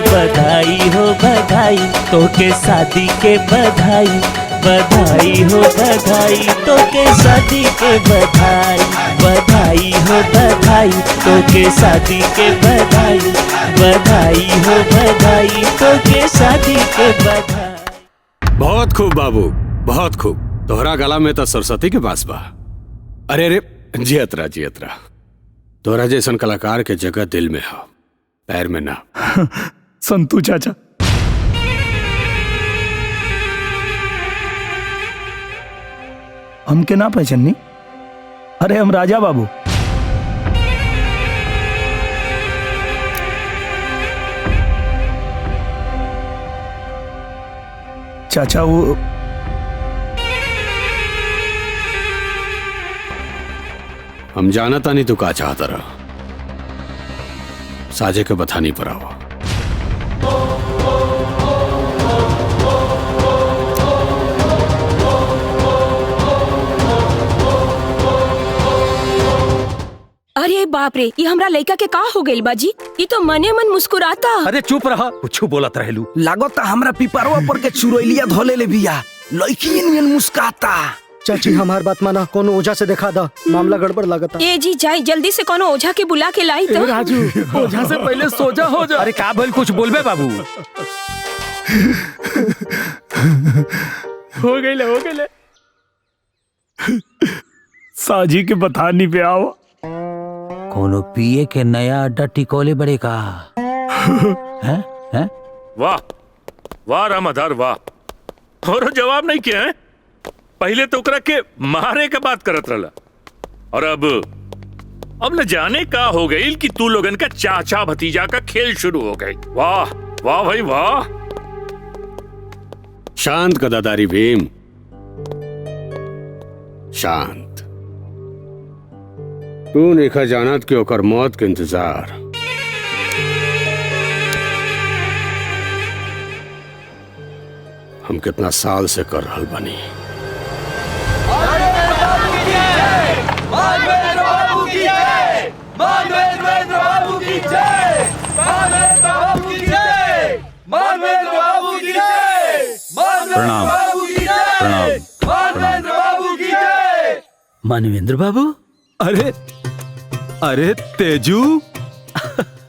बधाई हो बधाई तोके शादी के बधाई, बधाई हो बधाई तोके शादी के बधाई, बधाई हो बधाई तोके शादी के बधाई, बधाई हो बधाई तोके शादी के बधाई। बहुत खूब बाबू, बहुत खूब। तोहरा गला में तो सरस्वती के पास बा। अरे अरे जियतरा जियतरा। तोहरा जैसन कलाकार के जगह दिल में हो, पैर में ना। संतू चाचा, हमके ना पहचानी? अरे हम राजा बाबू। चाचा वो हम जानता नहीं तू का चाहता रहा, साजे के बथानी पर आवा। अरे बाप रे, ये हमरा लड़का के का हो गइल बाजी? ये तो मने मन मुस्कुराता। अरे चुप रहा, कुछ बोलत रहेलू। लागता हमरा पिपरवा पर के चुरैलिया धोले ले बिया, लड़की नियन मुस्काता। चाची हमार बात माना, कोनो ओझा से दिखा दा, मामला गड़बड़ लगता। ए जी जाई जल्दी से कोनो ओझा के बुला के लाई तो। राजू, ओझा से पहले सोजा हो जा। अरे का भइल, कुछ बोलबे बाबू? हो गई। साजी के बथानी पे आओ। कोनो पिए के नया अड्डा टिकोले बड़े का। हैं? हैं? वाह वाह रामाधार वाह। और जवाब नहीं किया है? पहले तो ओकरा के मारे का बात करत रहला, और अब न जाने का हो गई कि तू लोगन का चाचा भतीजा का खेल शुरू हो गई। वाह वाह भाई वाह। शांत गदाधारी भीम, शांत। तू नहीं जानत कि ओकर मौत के इंतजार हम कितना साल से कर रहल बनी। प्रणाम मानवेंद्र बाबू। अरे तेजू,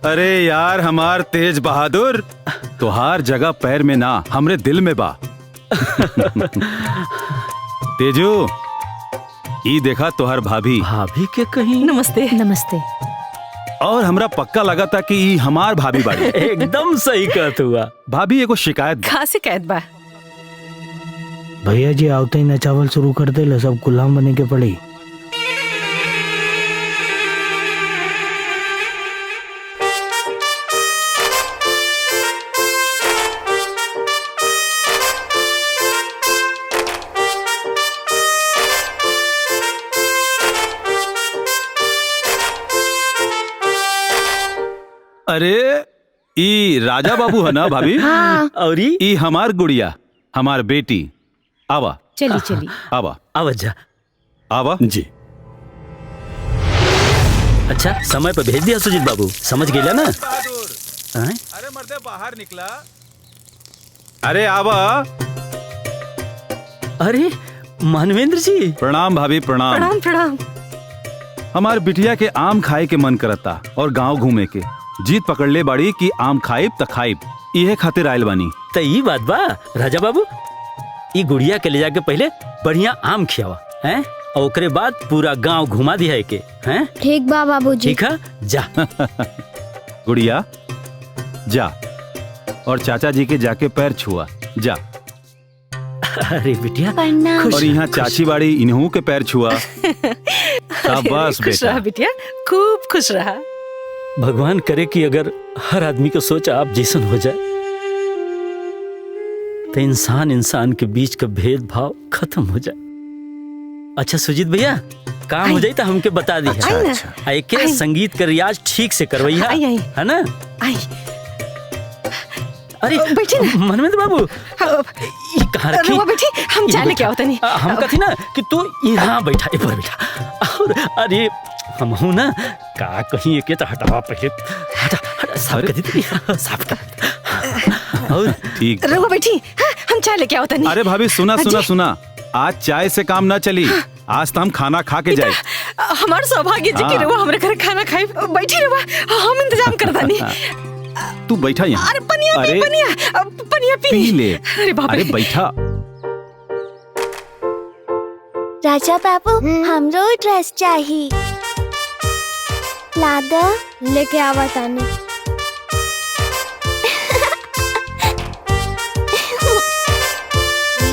अरे यार हमार तेज बहादुर, तुहार जगह पैर में ना हमरे दिल में बा। तेजू, ई देखा तुहार भाभी। भाभी के कहीं? नमस्ते। नमस्ते। और हमरा पक्का लगा था कि ई हमार भाभी बाड़ी। एकदम सही कहत हुआ। भाभी एगो शिकायत बा। कहाँ शिकायत बा? भैया जी आवते ही नचावल शुरू कर दे, सब गुलाम बने के पड़ी। अरे ई राजा बाबू है ना भाभी? हाँ। और ई हमार गुड़िया, हमार बेटी। आवा चली चली आवा आवा जा आवा जी। अच्छा समय पर भेज दिया सुजीत बाबू, समझ गया ना? अरे मर्दे बाहर निकला। अरे आवा। अरे मानवेंद्र जी। प्रणाम भाभी, प्रणाम। प्रणाम प्रणाम। हमार बिटिया के आम खाए के मन करता और गांव घूमे के। जीत पकड़ ले बाड़ी कि आम खाइब त खाइब, इहे खातिर आयल बानी। तो ई बात बा राजा बाबू, ई गुड़िया के ले जाके पहले बढ़िया आम खियावा हैं, और ओकरे बाद पूरा गांव घुमा दिया के हैं। ठीक बा बाबूजी। ठीक है, जा। गुड़िया जा, और चाचा जी के जाके पैर छुआ जा। अरे बिटिया और यहाँ चाची बाड़ी, इन्हों के पैर छुआ। शाबाश खुश रहा बेटा। बिटिया, खूब खुश रहा। भगवान करे कि अगर हर आदमी को सोच आप जैसन हो जाए तो इंसान के बीच का भेदभाव खत्म हो जाए। अच्छा सुजीत भैया, काम हो जाए तो हमके बता दी। अच्छा। एक संगीत का रियाज ठीक से करवैया, है ना? आई अरे बैठे ना। मनवेंद्र बाबू, कहाँ रखी? रुआ बेटी, हम ये चाय लेके बैठा। आओ तनी। हम कथी ना कि तू यहाँ बैठा एक बार बैठा और अरे हम हूँ ना का कहीं एक तो हटावा पहले हटा हटा साफ कर दी साफ कर और ठीक रुआ बेटी, हाँ, हम चाय लेके आओ तनी। अरे भाभी सुना सुना सुना, आज चाय से काम ना चली, आज तो हम खाना खा के जाए। हमार सौभाग्य जी की हाँ। रुआ हमरे घर खाना खाई। बैठी रुआ, हम इंतजाम कर दानी। तू बैठा यहाँ। अरे पनिया पी, पनिया पी। पी ले। अरे बाप रे। अरे बैठा। राजा बाबू हमरो ड्रेस चाहिए। लादा लेके आवा तानी।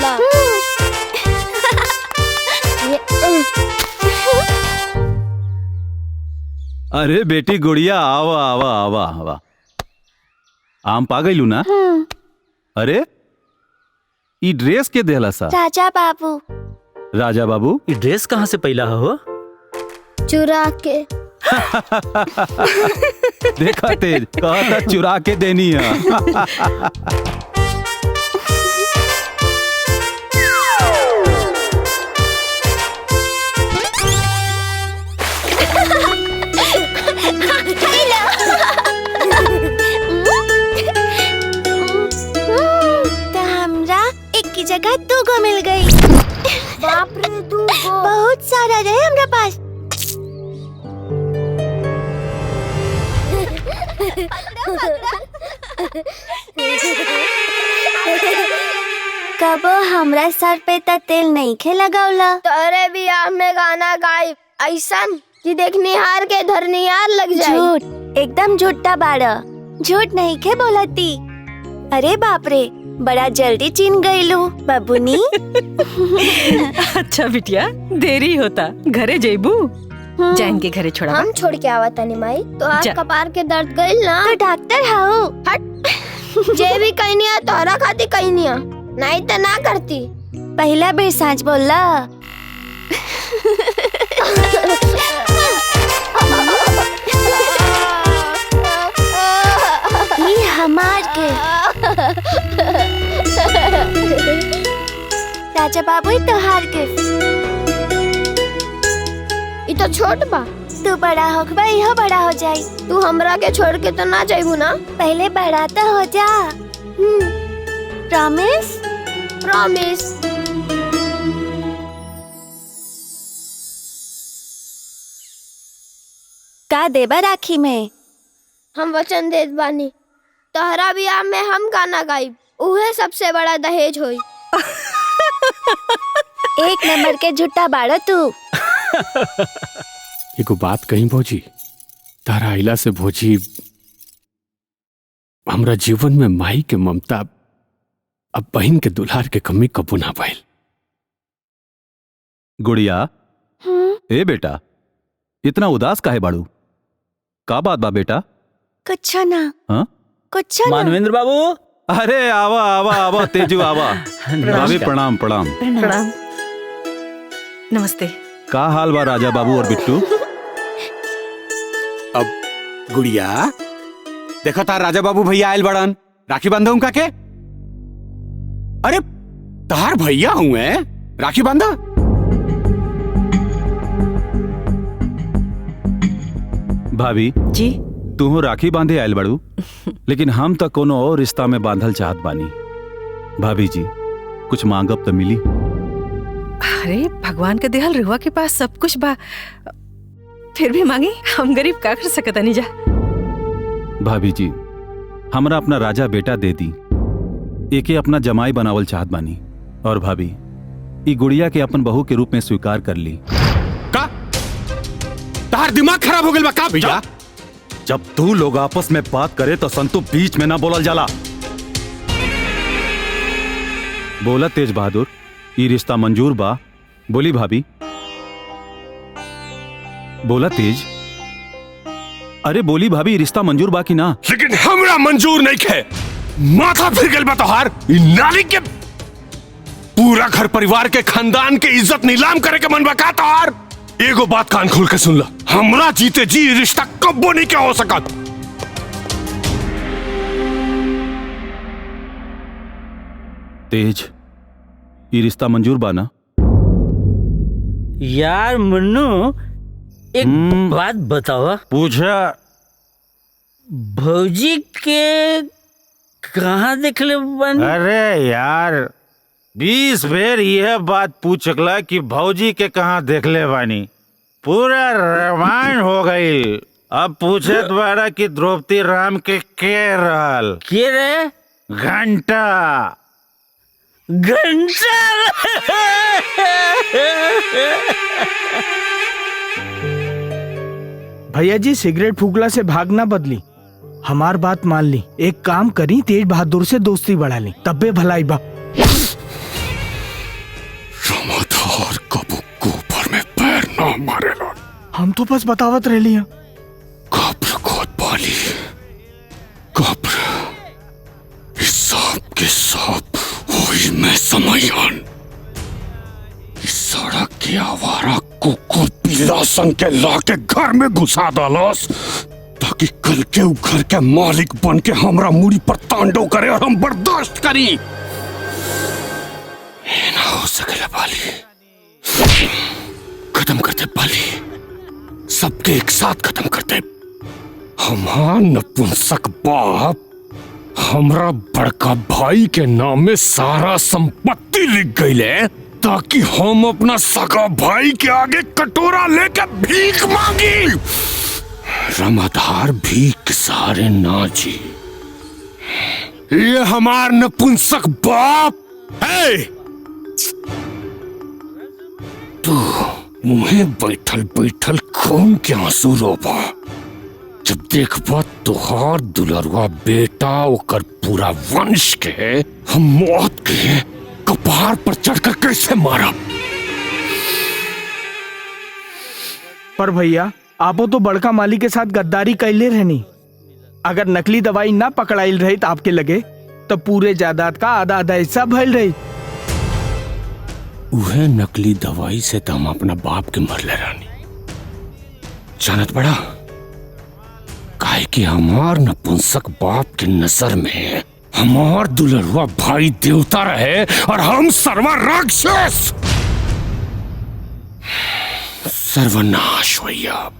ला। अरे बेटी गुड़िया आवा आवा आवा आवा। आम पा गई ना? अरे ई ड्रेस के देला सा? राजा बाबू राजा बाबू ये ड्रेस कहाँ से पहला हो? चुरा के। देखा तेज कहा था चुरा के देनी है। जगह दू गो मिल गई। बाप रे, दू गो बहुत सारा रहे हमरा पास। कबो हमरा सर पे त तेल नहीं खे लगावला। तोरे बियाह में गाना गाई ऐसन कि देखनी हार के धरनियार लग जाए। झूठ, एकदम झूठा बाड़ा। झूठ नहीं खे बोलती। अरे बाप रे, बड़ा जल्दी चिन गईलू बबुनी। अच्छा बिटिया, देरी होता, घरे जेबू। जान के घरे छोड़ा। हम छोड़ के आवा तनी माई। तो आज कपार के दर्द गइल ना? तो डॉक्टर हाउ। हट। जे भी कहनिया तोहरा खाती कहनिया, नहीं तो ना करती। पहला बेर सांच बोलला। ये हमार के। राजा बाबू तोहार के। ये तो छोट बा। तू बड़ा होखबा, इहो बड़ा हो जाई। तू हमरा के छोड़ के तो ना जाइबू ना? पहले बड़ा तो हो जा। प्रॉमिस? प्रॉमिस। का देबा राखी में? हम वचन देत बानी, तोहरा बियाह में हम गाना गाइब, उहे सबसे बड़ा दहेज होई। एक नंबर के झूठा बाड़ा तू। एगो बात कहीं भौजी, तारा आइला से भौजी हमरा जीवन में माई के ममता अब बहन के दुलार के कमी कबू ना भइल। गुड़िया ए बेटा, इतना उदास काहे बाड़ू? का बात बा बेटा? कुछ ना। हाँ? कुछ ना। मानवेंद्र बाबू। अरे आवा आवा आवा तेजू आवा। भाभी प्रणाम प्रणाम। प्रणाम। नमस्ते। का हाल बा राजा बाबू और बिट्टू? अब गुड़िया देखो तार राजा बाबू भैया आयल बड़न, राखी बांधो उनका के। अरे तार भैया हुए, राखी बांधा। भाभी जी, तू हो राखी बांधे आयल बड़ू, लेकिन हम तो कोनो और रिश्ता में बांधल चाहत बानी। भाभी जी कुछ मांगब तो मिली। अरे भगवान के देहल रुआ के पास सब कुछ बा, फिर भी मांगी। हम गरीब का कर सकता नहीं जा। भाभी जी हमरा अपना राजा बेटा दे दी, एके अपना जमाई बनावल चाहत बानी। और भाभी ई गुड़िया के अपन बहू के रूप में स्वीकार कर ली। का तार दिमाग खराब हो गइल बा का भैया? जब तू लोग आपस में बात करे तो संतु बीच में ना बोलल जाला। बोला तेज बहादुर, ई रिश्ता मंजूर बा? बोली भाभी। बोला तेज। अरे बोली भाभी, ई रिश्ता मंजूर बा कि ना? लेकिन हमरा मंजूर नहीं खे। माथा फिर गइल बा तोहार। ई नाली के पूरा घर परिवार के खानदान के इज्जत नीलाम करे के मन बा का तोहार? एगो बात कान खोल के सुन ला, हमरा जीते जी रिश्ता कब्बो नहीं क्या हो सकत। तेज ये रिश्ता मंजूर बा ना? यार मुन्नू, एक बात बतावा। पूछा। भौजी के कहाँ देखले बन? अरे यार 20 बेर यह बात पूछला कि भौजी के कहाँ देखले बानी। पूरा रामायण हो गई। अब पूछत बारा कि द्रौपदी राम के रहल? के रे? घंटा। भैया जी सिगरेट फूकला से भागना बदली, हमार बात मान ली। एक काम करी, तेज बहादुर से दोस्ती बढ़ा ली, तब्बे भलाई बा। रमाधार कबू गोबर में पैर ना मारेला। हम तो बस बतावत रह लिया। कब्र खोद पाली, कब्र हिसाब के साथ वही में समयान। इस सड़क के आवारा कुकुर पीला संग के लाके घर में घुसा डालस, ताकि कल के उ घर के मालिक बन के हमरा मुड़ी पर तांडव करे और हम बर्दाश्त करी। ना हो सकेला पाली। खत्म करते पाली, सबके एक साथ खत्म करते। हमार नपुंसक बाप हमरा बड़का भाई के नाम में सारा संपत्ति लिख गईले, ताकि हम अपना सगा भाई के आगे कटोरा लेके भीख मांगी। रमाधार भीख के सहारे ना जी। ये हमार नपुंसक बाप है। तू मुहे बैठल बैठल खून के आंसू रोबा, जब देखबा तुहार दुलरुआ बेटा ओकर पूरा वंश के हम मौत के कपार पर चढ़कर कैसे मारा। पर भैया आपो तो बड़का माली के साथ गद्दारी कैले रहनी। अगर नकली दवाई ना पकड़ाइल रही तो आपके लगे, तो पूरे जायदाद का आधा आधा हिस्सा भइल रही। उहे नकली दवाई से तो हम अपना बाप के मरले रानी। जानत बड़ा काहे कि हमार नपुंसक बाप के नजर में हमार दुलरुआ भाई देवता रहे और हम सर्व राक्षस। सर्वनाश भैया,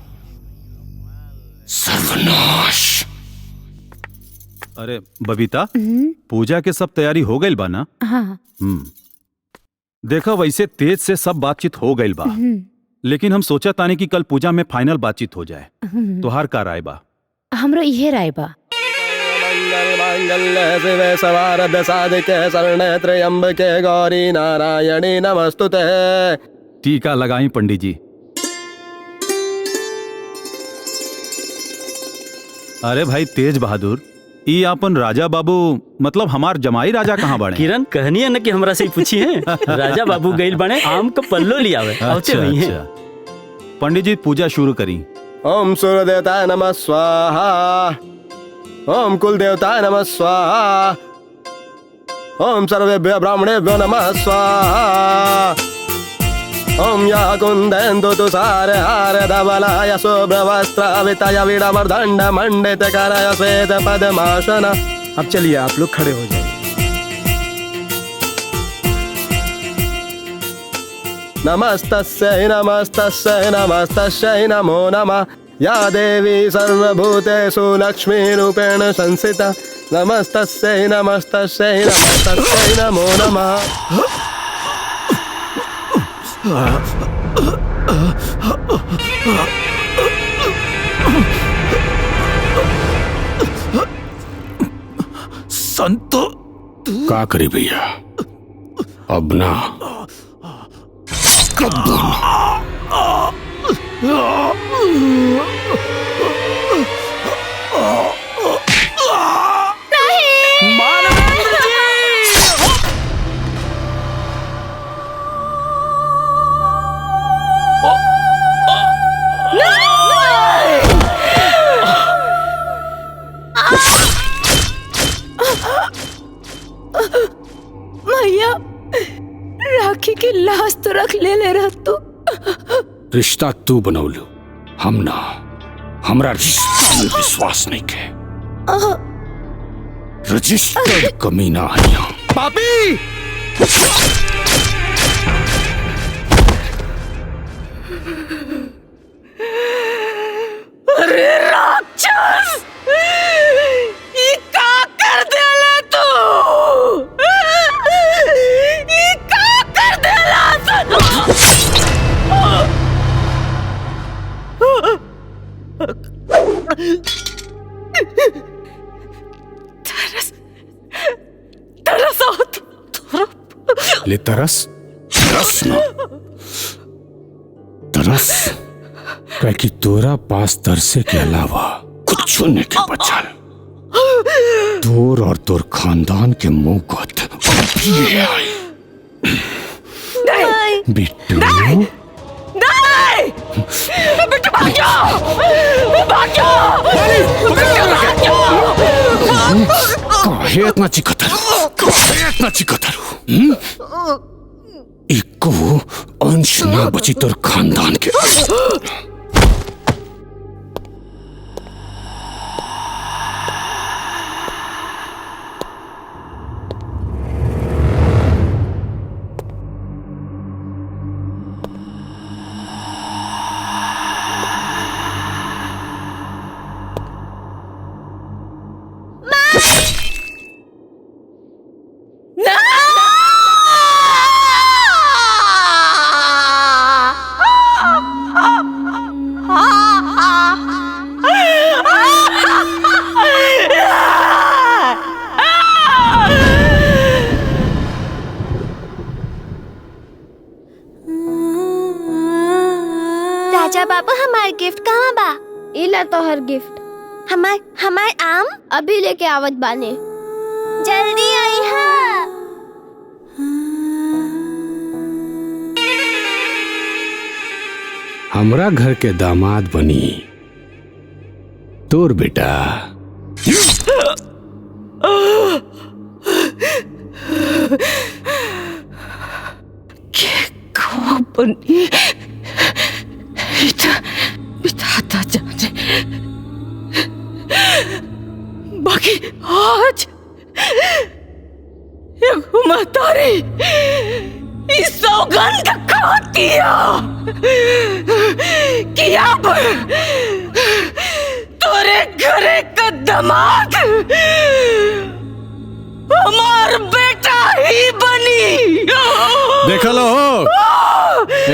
सर्वनाश। अरे बबीता, पूजा के सब तैयारी हो गई बा ना? हाँ। देखा वैसे तेज से सब बातचीत हो गई बा, लेकिन हम सोचा तानी कि कल पूजा में फाइनल बातचीत हो जाए। तोहार का राय बा? हमरो इहे राय बा। मंगल शिवे सवारद साधिके शरणे त्र्यंबके गौरी नारायणी नमस्तुते। टीका लगाई पंडित जी। अरे भाई तेज बहादुर, ई अपन राजा बाबू मतलब हमार जमाई राजा कहाँ बने? किरण कहनी है न कि हमरा से ही पूछी है। राजा बाबू गइल बने आम का पल्लो लियावे। अच्छा, अच्छा। पंडित जी पूजा शुरू करी। ओम सूर्य देवताय नमः स्वाहा, ओम कुल देवताय नमः स्वाहा, ओम सर्वेभ्यो ब्राह्मणेभ्यो नमः स्वाहा, ओम या कुंदेन्दु तुषार हार धवलाय शुभ्रवस्त्राविताय वीणमर्दण्ड मंडित कराय श्वेत पद्मासन। अब चलिए आप लोग खड़े हो जाइए। नमस्तस्यै नमस्तस्यै नमस्तस्यै नमो नमः। या देवी सर्वभूतेषु लक्ष्मीरूपेण संस्थिता, नमस्तस्यै नमस्तस्यै नमस्तस्यै नमो नमः। संतो का करी भैया, अब ना कब्बो भैया राखी की लाश तो रख ले रहा तू। रिश्ता तू बनौलू, हम ना। हमरा रिश्ता में विश्वास नहीं के। रजिस्टर्ड कमीना है यहाँ। पापी ले तरस तरस ना तरस क्या कि तोरा पास तरसे के अलावा कुछ नहीं के बचल। तोर और तोर खानदान के मुंह को बिट्टू बेटा भाग जाओ, भाग जाओ, काहे इतना चिकतर इको अंश ना बची तोर खानदान के। राजा बाबू हमार गिफ्ट कहाँ बा? इला तोहर गिफ्ट। हमार आम अभी लेके आवत बाने, जल्दी आई हा। हमरा घर के दामाद बनी तोर बेटा। बनी बिताता जाने बाकी आज महतारी इस सौगंध खाती कि अब तोरे घरे का दामाद हमार बेटा ही बनी। देख लो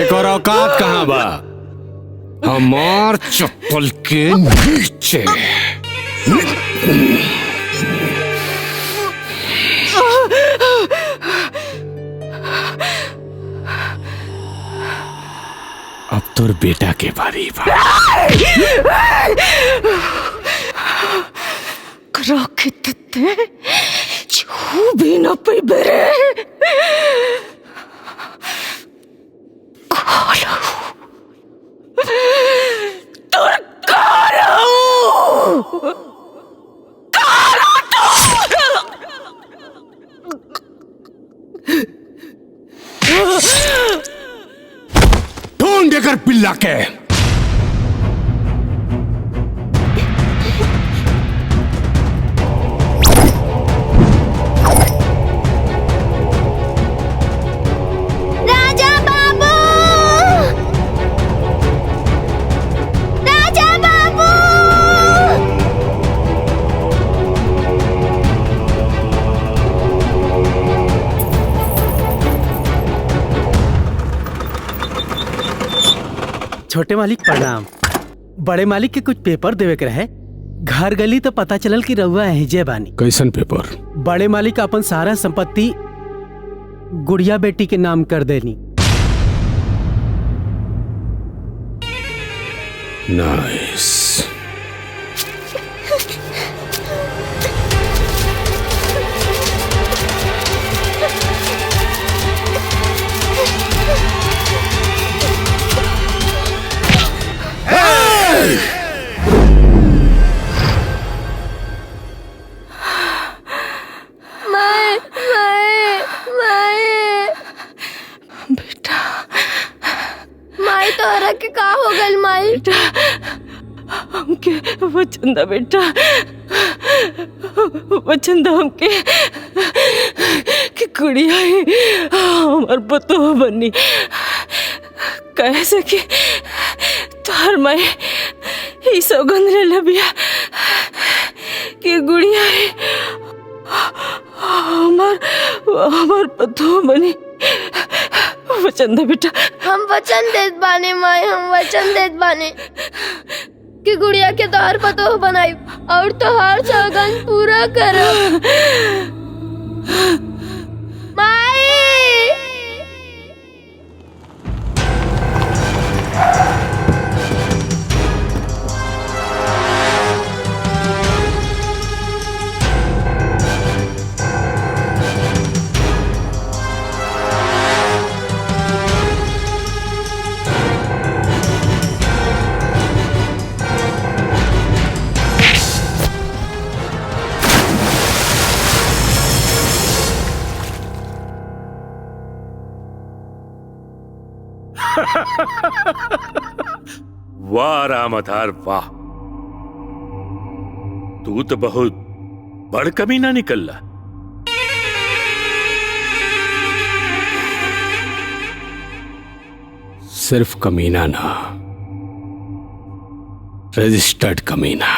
एक और औकात कहाँ बा हमार चप्पल के नीचे। अब तोर बेटा के बारी बा। रखते छू भी न पे बेरे ढूंढ देकर पिल्ला के। राजा बाबू, राजा बाबू। छोटे मालिक प्रणाम। बड़े मालिक के कुछ पेपर देवे के रहे, घर गली तो पता चलल कि रउआ एहिजे बानी। कैसन पेपर? बड़े मालिक अपन सारा संपत्ति गुड़िया बेटी के नाम कर देनी। नाइस। माई तोहरा के का हो गल माई? हमके वचन दा बेटा, वचन दा हमके कि कुड़िया ही हमार बतो बनी। कैसे कि तोहर माई ही सौगंध ले लबिया कि गुड़िया ही हमार बतो बनी। वचन दे बेटा। हम वचन देत बाने माई, हम वचन देत बाने कि गुड़िया के तोहर पतो बनाई और तोहर सौगंध पूरा करब। माई वाह रामधार वाह, तू तो बहुत बड़ कमीना निकलला। सिर्फ कमीना ना, रजिस्टर्ड कमीना।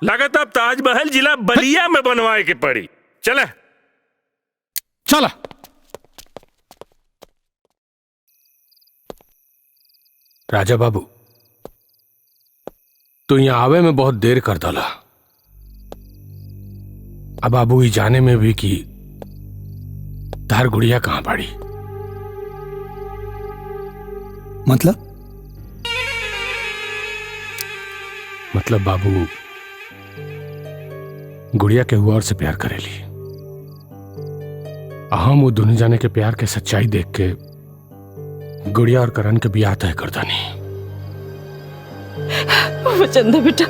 लागत अब ताजमहल जिला बलिया में बनवाए के पड़ी। चला चला। राजा बाबू तो यहाँ आवे में बहुत देर कर डाला। अब बाबू ही जाने में भी कि तार गुड़िया कहां पड़ी। मतलब बाबू गुड़िया के हुआ और से प्यार करेली। हम वो दोनों जाने के प्यार के सच्चाई देख के गुड़िया और करण के बियाह तय कर दानी। वचन दे बेटा।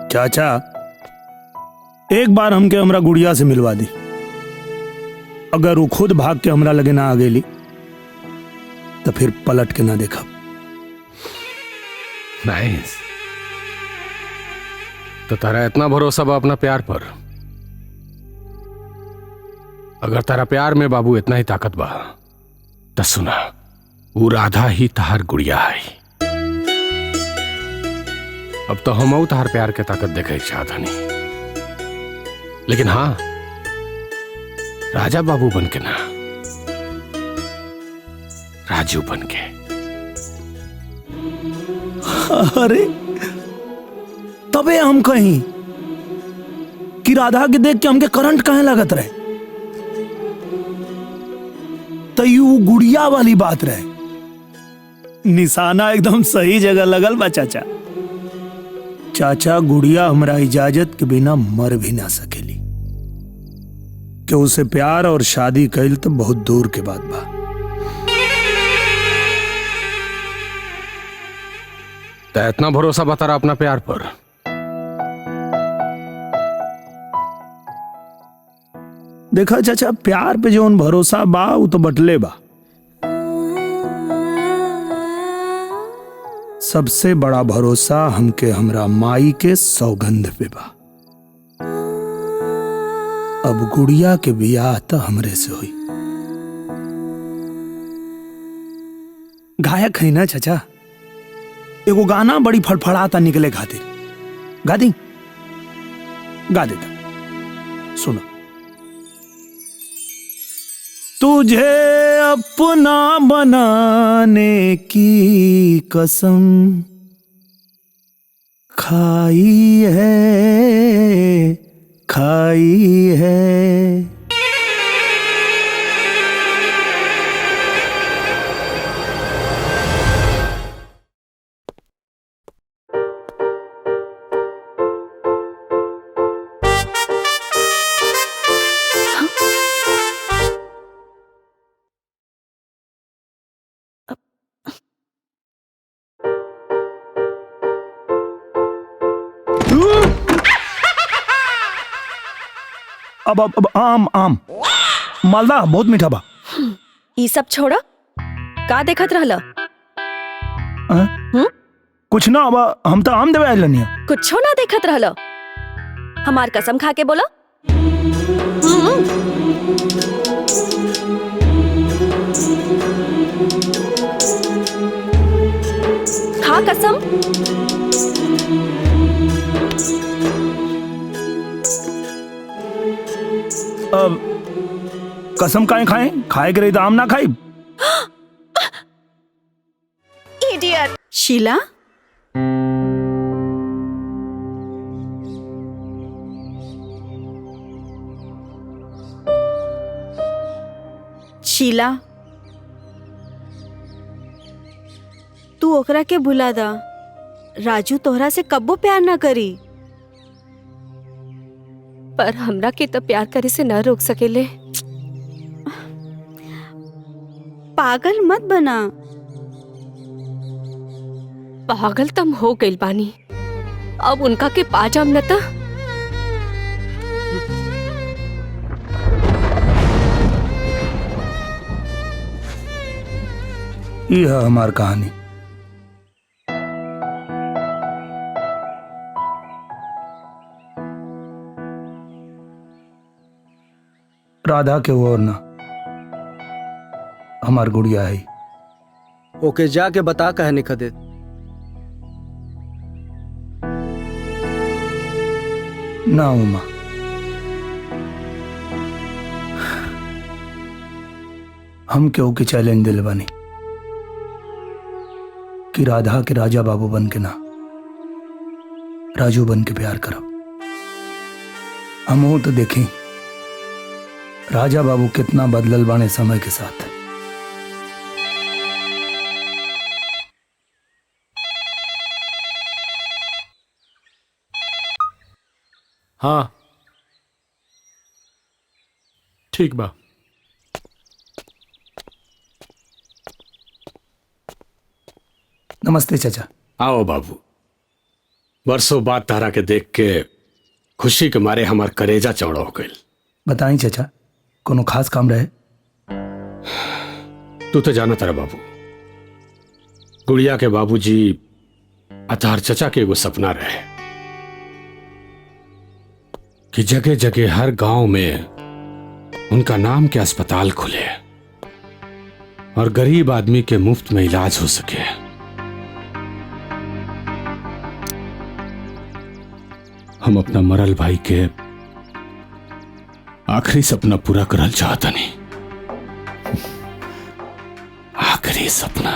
चाचा एक बार हमके हमरा गुड़िया से मिलवा दी। अगर वो खुद भाग के हमरा लगे ना आ गेली तो फिर पलट के ना देखा। नाइस। तो तारा इतना भरोसा बा अपना प्यार पर? अगर तारा प्यार में बाबू इतना ही ताकत बा तो सुना, वो राधा ही तहार गुड़िया है। अब तो हम तहार प्यार के ताकत देखे चाहता नहीं, लेकिन हाँ राजा बाबू बन के ना, राजू बन के। अरे तबे हम कहीं कि राधा के देख के हमके करंट कहे लागत रहे, तो यू गुड़िया वाली बात रहे। निशाना एकदम सही जगह लगल बा चाचा। चाचा गुड़िया हमरा इजाजत के बिना मर भी ना सकेली। कि उसे प्यार और शादी कैल तो बहुत दूर के बात बा। तो इतना भरोसा बता रहा अपना प्यार पर? देखा चाचा, प्यार पे जो भरोसा बा वो तो बटले बा। सबसे बड़ा भरोसा हमके हमरा माई के सौगंध पे बा। अब गुड़िया के बियाह तो हमरे से हुई। गायक है ना चाचा, एगो गाना बड़ी फड़फड़ाता निकले खातिर। गा दी? गा देता, सुनो। तुझे अपना बनाने की कसम खाई है। अब आम मालदा बहुत मीठा बा। ई सब छोड़ा, का देखत रहला? कुछ ना, अब हम तो आम देवे आइल नहीं। कुछो ना देखत रहला। हमार कसम खा के बोलो। खा कसम। अब कसम काहे खाए के रही तो आम ना खाई। इडियट। शीला, शीला, तू ओकरा के भुला दा। राजू तोहरा से कब्बो प्यार ना करी। पर हमरा के तो प्यार करे से न रोक सकेले। पागल मत बना। पागल तम हो गइल बानी। अब उनका के पाजाम न था। यह है हमार कहानी। राधा के वो और ना, हमार गुड़िया है। ओके जाके बता कहने का दे। ना उमा, हम क्यों के चैलेंज दिल बनी कि राधा के राजा बाबू बन के ना, राजू बन के प्यार करो। हम तो देखें राजा बाबू कितना बदलल बाने समय के साथ। हाँ ठीक बा। नमस्ते चाचा। आओ बाबू। वर्षों बाद तारा के देख के खुशी के मारे हमार करेजा चौड़ा हो गई। बताई चाचा, कोनो खास काम रहे? तू तो जाना तारा बाबू, गुड़िया के बाबूजी अतार चचा के एगो सपना रहे कि जगह जगह हर गांव में उनका नाम के अस्पताल खुले और गरीब आदमी के मुफ्त में इलाज हो सके। हम अपना मरल भाई के आखिरी सपना पूरा करल चाहता नहीं। आखिरी सपना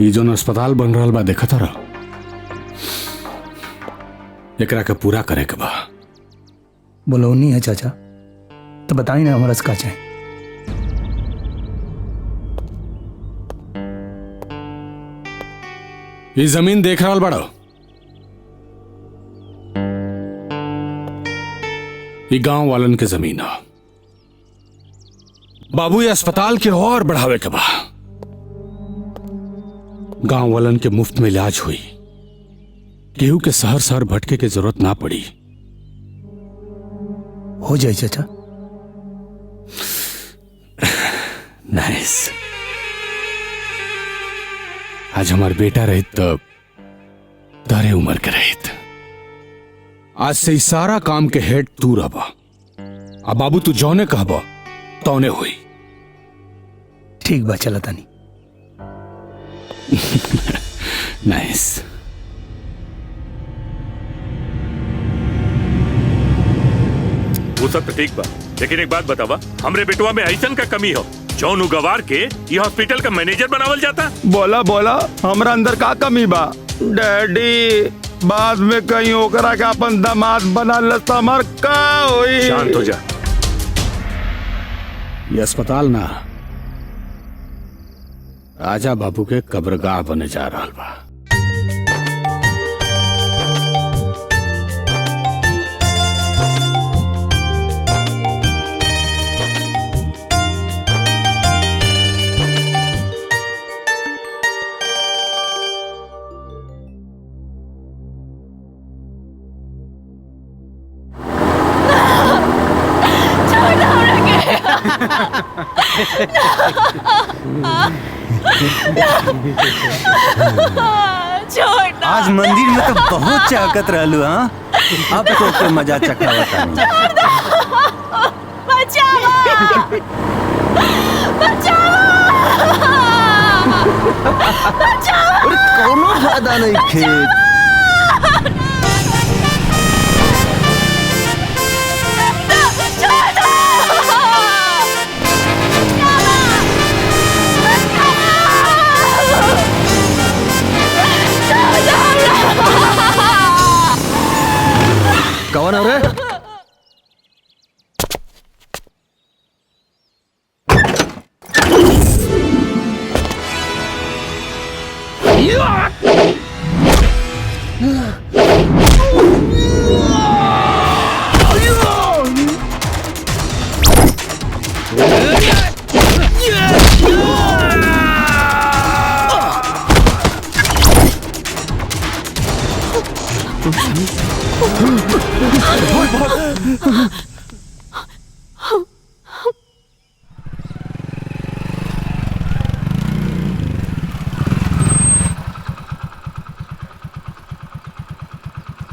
ये जो अस्पताल बन रहा बा देखा था एकरा के पूरा करे के बा। बोलौनी है चाचा, तो बताई ना हमारा का चाहे। ये जमीन देख रहा बड़ा, ये गांव वालन के जमीन है। बाबू ये अस्पताल के और बढ़ावे के बा। गांव वालन के मुफ्त में इलाज हुई, केहू के शहर शहर भटके की जरूरत ना पड़ी। हो जाए चाचा। नाइस। आज हमार बेटा रहित तो तारे उम्र के रहित। आज से ही सारा काम के हेड तू रहबा। अब बाबू तू जौने कहबा तौने हुई। ठीक बा, चला तानी। नाइस। वो सब तो ठीक बा, लेकिन एक बात बतावा, हमरे बेटवा में ऐसन का कमी हो जौन उगवार के ये हॉस्पिटल का मैनेजर बनावल जाता? बोला बोला हमरा अंदर का कमी बा? डैडी बाद में कहीं ओकरा के अपन दामाद बना लता मर का होई। शांत हो जा। ये अस्पताल ना राजा बाबू के कब्रगाह बने जा रहा बा। आज मंदिर में तो बहुत चाहकत रहलू। हाँ, अब तो के मजा चखावता। कोनो फायदा नहीं खेत। कौन है रे?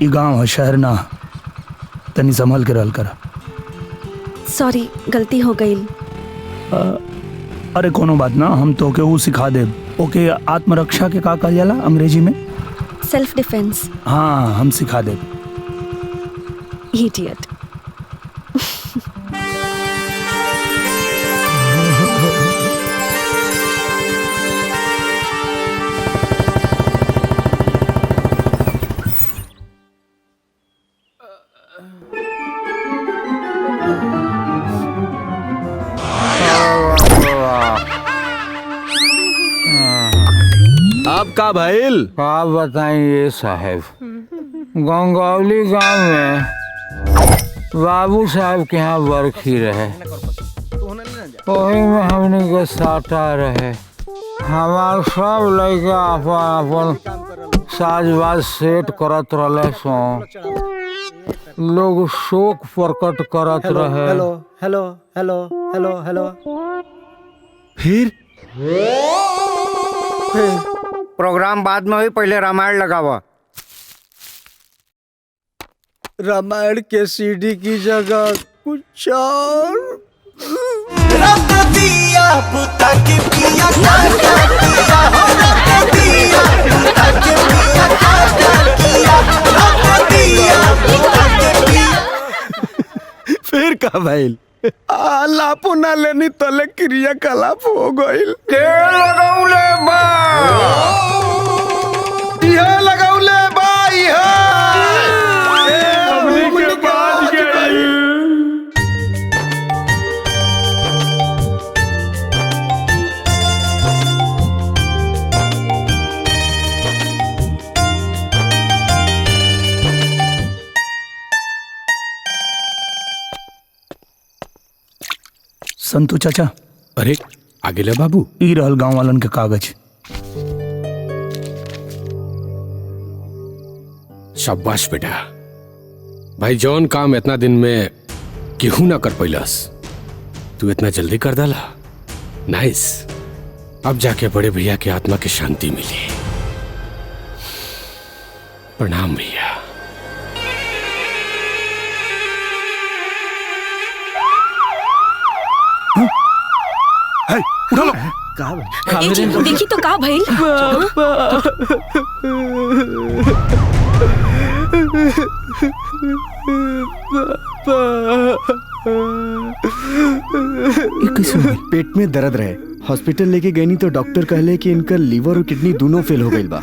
ये गांव है, शहर ना। तनी संभल के रहल करा। सॉरी, गलती हो गई। अरे कोनो बात ना, हम तो के वो सिखा दे। ओके, आत्मरक्षा के का कहल जाला अंग्रेजी में? Self defence. हाँ, हम सिखा दे। इडियट। भइल? का बताइए साहब, गंगौली गांव में बाबू साहब के यहाँ बरखी रहे, वही में हमने के साटा रहे। हमार सब लड़का अपन अपन साजबाज सेट करत रहे सो, लोग शोक प्रकट करत रहे। Hello hello hello hello hello. फिर प्रोग्राम बाद में हुई, पहले रामायण लगावा। रामायण के सीडी की जगह कुछ और। दिया पुता के पिया काका किया हो, दिया पुता के पिया काका किया, दिया पुता के पिया। फिर का भइल? लापो ना लेनी तले क्रियाकलाप हो गइल। के लगाउले बा? इहे लगाउले बा, इहे। हमनी के बात गइल। संतू चाचा। अरे आगे ले बाबू। ई रहल गांव वालन के कागज। शाबाश बेटा, भाई जौन काम इतना दिन में केहू ना कर पैलस, तू इतना जल्दी कर डाला। नाइस। अब जाके बड़े भैया की आत्मा की शांति मिली। प्रणाम भैया। उठा लो। देखी तो का भइल? पेट में दर्द रहे, हॉस्पिटल लेके गई तो डॉक्टर कहले कि इनका लीवर और किडनी दोनों फेल हो गई बा।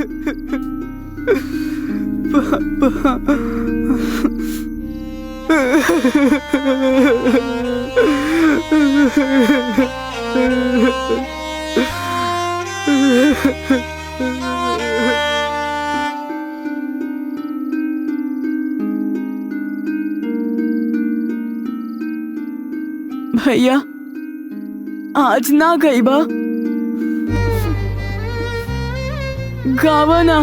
भैया आज ना गई बा, गावा ना।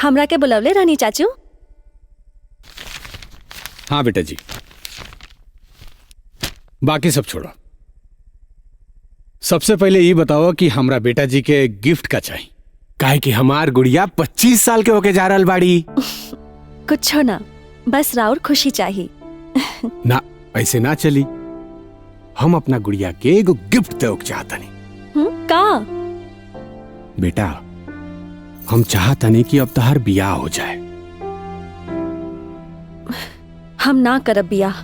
हमरा के बुलावले रानी चाचू। हाँ बेटा जी, बाकी सब छोड़ो। सबसे पहले ये बताओ कि हमरा बेटा जी के गिफ्ट का चाहिए, काहे कि हमार गुड़िया 25 साल के होके जा रहल बाड़ी। कुछ ना, बस राउर खुशी चाहिए। ना ऐसे ना चली, हम अपना गुड़िया के एगो गिफ्ट दे चाहतनी। का? बेटा हम चाहतनी कि अब तहार बियाह हो जाए। हम ना करब बियाह।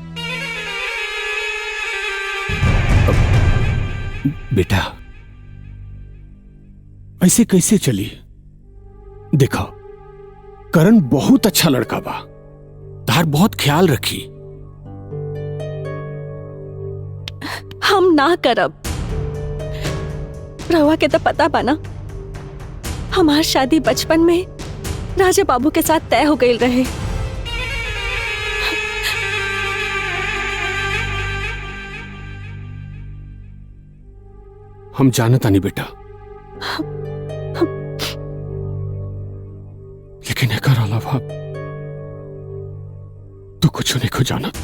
बेटा ऐसे कैसे चली? देखो करण बहुत अच्छा लड़का बा, तार बहुत ख्याल रखी। हम ना करब। रवा के तो पता बा ना, हमार शादी बचपन में राजा बाबू के साथ तय हो गई रहे। हम जानता नहीं बेटा, लेकिन एकर अलावा तू कुछ नहीं को जानत।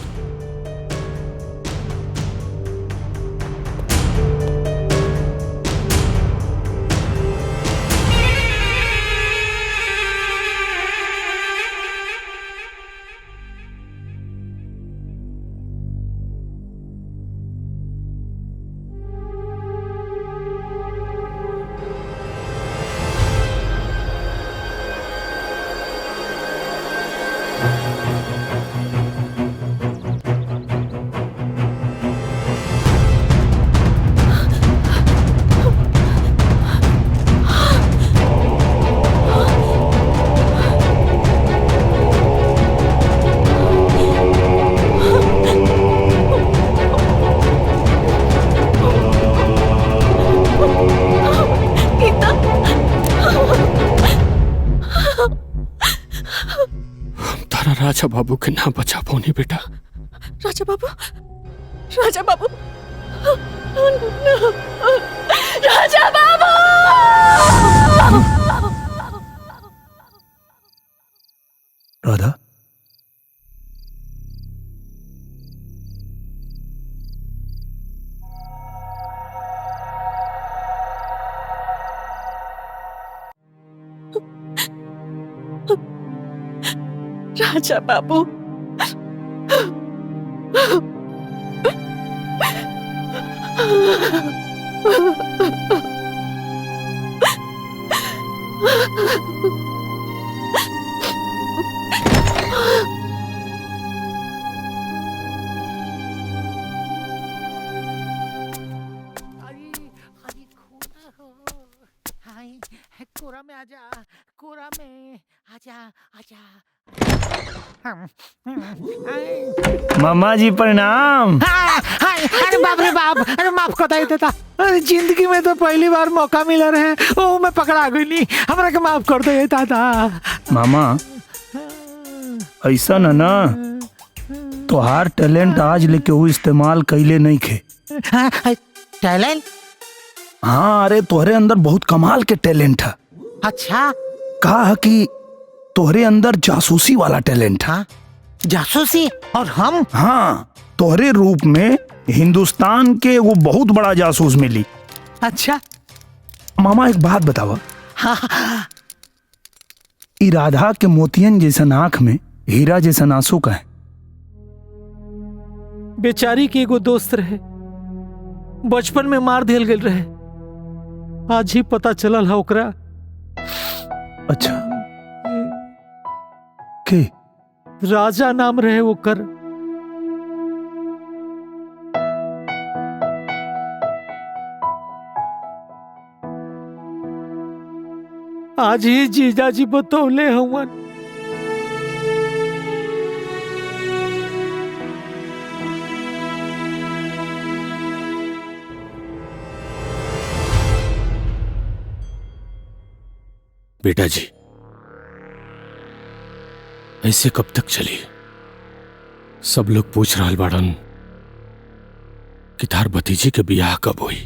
तारा राजा बाबू के ना बचा पौनी बेटा। राजा बाबू, राजा बाबू, राजा बाबू। राधा, राजा बाबू, कोरा में आजा, कोरा में आजा, आजा। मामा जी प्रणाम। अरे बाप रे बाप, अरे माफ कर देता। अरे जिंदगी में तो पहली बार मौका मिला रहे, ओ मैं पकड़ा गई नहीं, हमरा के माफ कर दे दादा। मामा ऐसा ना तोहार टैलेंट आज लेके वो इस्तेमाल कैले नहीं खे। टैलेंट? हाँ, अरे तोहरे अंदर बहुत कमाल के टैलेंट है। अच्छा, कहा कि तोहरे अंदर जासूसी वाला टैलेंट है। जासूसी? और हम? हाँ, तोहरे रूप में हिंदुस्तान के वो बहुत बड़ा जासूस मिली। अच्छा मामा एक बात बतावा। हाँ। ई राधा के मोतियन जैसन आंख में हीरा जैसन आंसू का है। बेचारी के एगो दोस्त रहे, बचपन में मार दियल गेल रहे, आज ही पता चलल है ओकरा। अच्छा, के? राजा नाम रहे ओकर। आज ही जीजाजी बतौले हवन। बेटा जी, ऐसे कब तक चली? सब लोग पूछ रहा बाड़न कि तार भतीजी के बियाह कब हुई।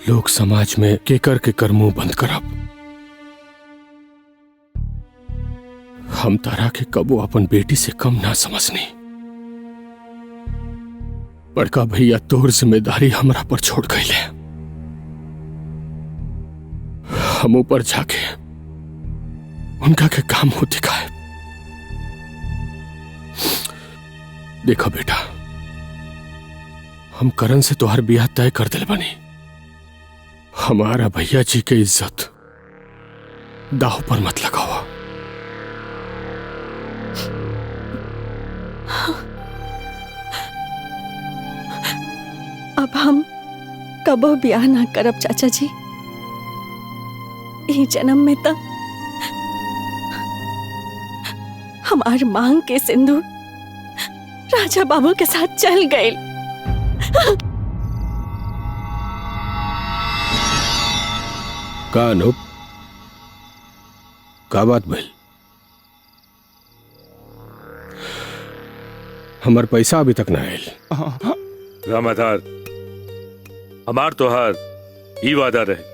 लोग समाज में केकर के कर मुंह बंद करब। हम तारा के कबो अपन बेटी से कम ना समझनी। बड़का भैया तोर जिम्मेदारी हमरा पर छोड़ गईले। हम ऊपर जाके उनका के काम हो दिखाए। देखो बेटा, हम करण से तोहर बियाह तय कर दिल बनी। हमारा भैया जी के इज्जत दाव पर मत लगाओ। अब हम कबो ब्याह ना करब चाचा जी। ई जन्म में तो हमार मांग के सिंदूर राजा बाबू के साथ चल गए। का अनूप, का बात भइल? हमार पैसा अभी तक ना आयल। रामाधार, हमार तोहार ई वादा रहे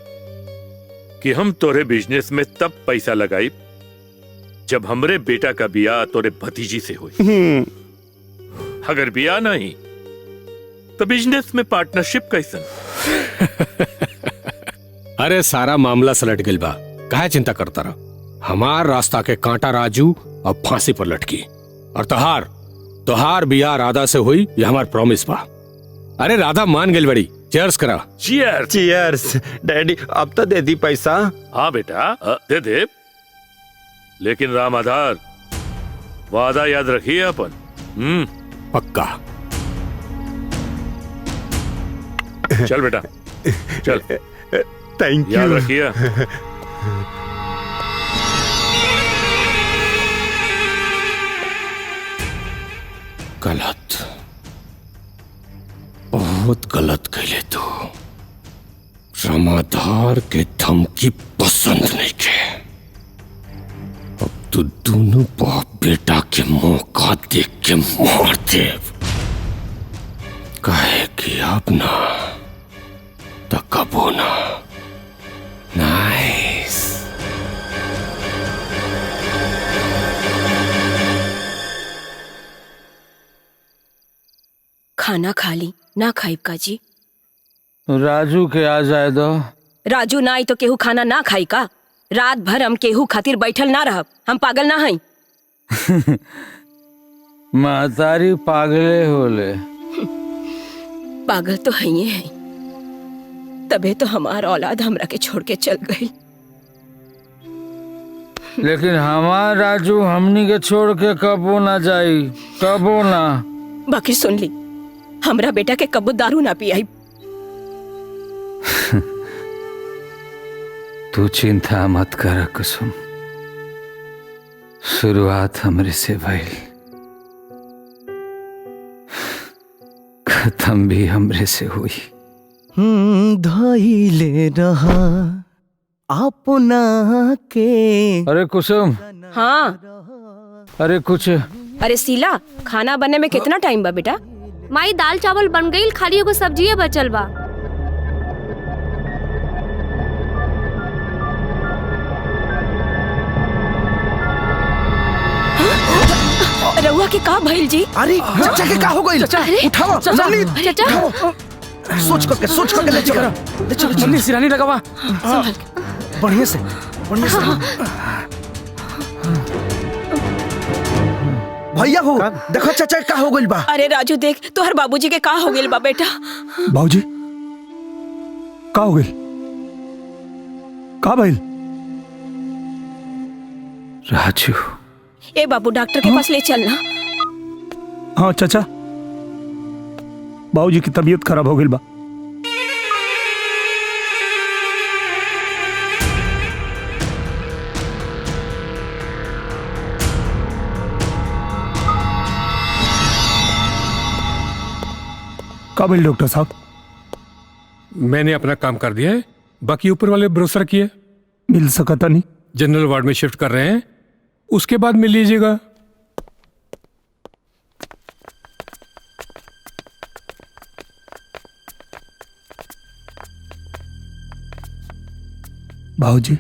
कि हम तोरे बिजनेस में तब पैसा लगाई जब हमरे बेटा का बियाह तोरे भतीजी से हुई। अगर बियाह नहीं तो बिजनेस में पार्टनरशिप कैसन? अरे सारा मामला सलट गइल बा, काहे चिंता करता रहा। हमार रास्ता के कांटा राजू अब फांसी पर लटकी, और तोहार बियाह राधा से हुई, ये हमार प्रॉमिस बा। अरे राधा मान गइल बड़ी। चीयर्स करा। चीयर्स। चीयर्स। डैडी अब तो दे दी पैसा। हाँ बेटा, दे दे, लेकिन रामाधार वादा याद रखिए अपन। पक्का। चल बेटा, चल। Thank you. याद रखिए। गलत, बहुत गलत कहले तू। रामाधार के धमकी पसंद नहीं के। तो दोनों बाप बेटा के मौका देख के मार दे। कहे कि अब ना तो कबो ना। नाइस। खाना खा ली ना खाई का जी? राजू के आ जाए दो। राजू ना आई तो केहू खाना ना खाई का? रात भर हम केहू खातिर बैठल ना रहब। हम पागल ना हई। महतारी पागले होले। पागल तो है ही है, तबे तो हमार औलाद हमरा के छोड़ के चल गई। लेकिन हमार राजू हमनी के छोड़ के कबो ना जाई, कबो ना। बाकी सुन ली, हमरा बेटा के कबो दारू ना पियाई। तू चिंता मत कर कुसुम, शुरुआत हमरे से भइल, खत्म भी हमरे से हुई। धइले रहा अपना के। अरे कुसुम। हाँ। अरे कुछ। अरे शीला, खाना बनने में कितना टाइम बा बेटा? माई दाल चावल बन गई, खाली एगो सब्जिए बचल बा। रउआ के का भइल जी? अरे चाचा के का हो गइल? उठाओ जल्दी। चाचा सोच करके ले चलो। मम्मी सिरानी लगावा। बढ़िया से भैया हो देखो चाचा के का हो गइल बा। अरे राजू देख, तोहर बाबूजी के का हो गइल बा बेटा? बाबूजी का हो गइल? का भइल? राजू। ए बाबू, डॉक्टर के पास ले चलना। हाँ चाचा, बाबूजी की तबीयत खराब हो गई बा। का भइल डॉक्टर साहब? मैंने अपना काम कर दिया है, बाकी ऊपर वाले भरोसा किए। मिल सकता नहीं? जनरल वार्ड में शिफ्ट कर रहे हैं, उसके बाद मिल लीजिएगा। बाबूजी।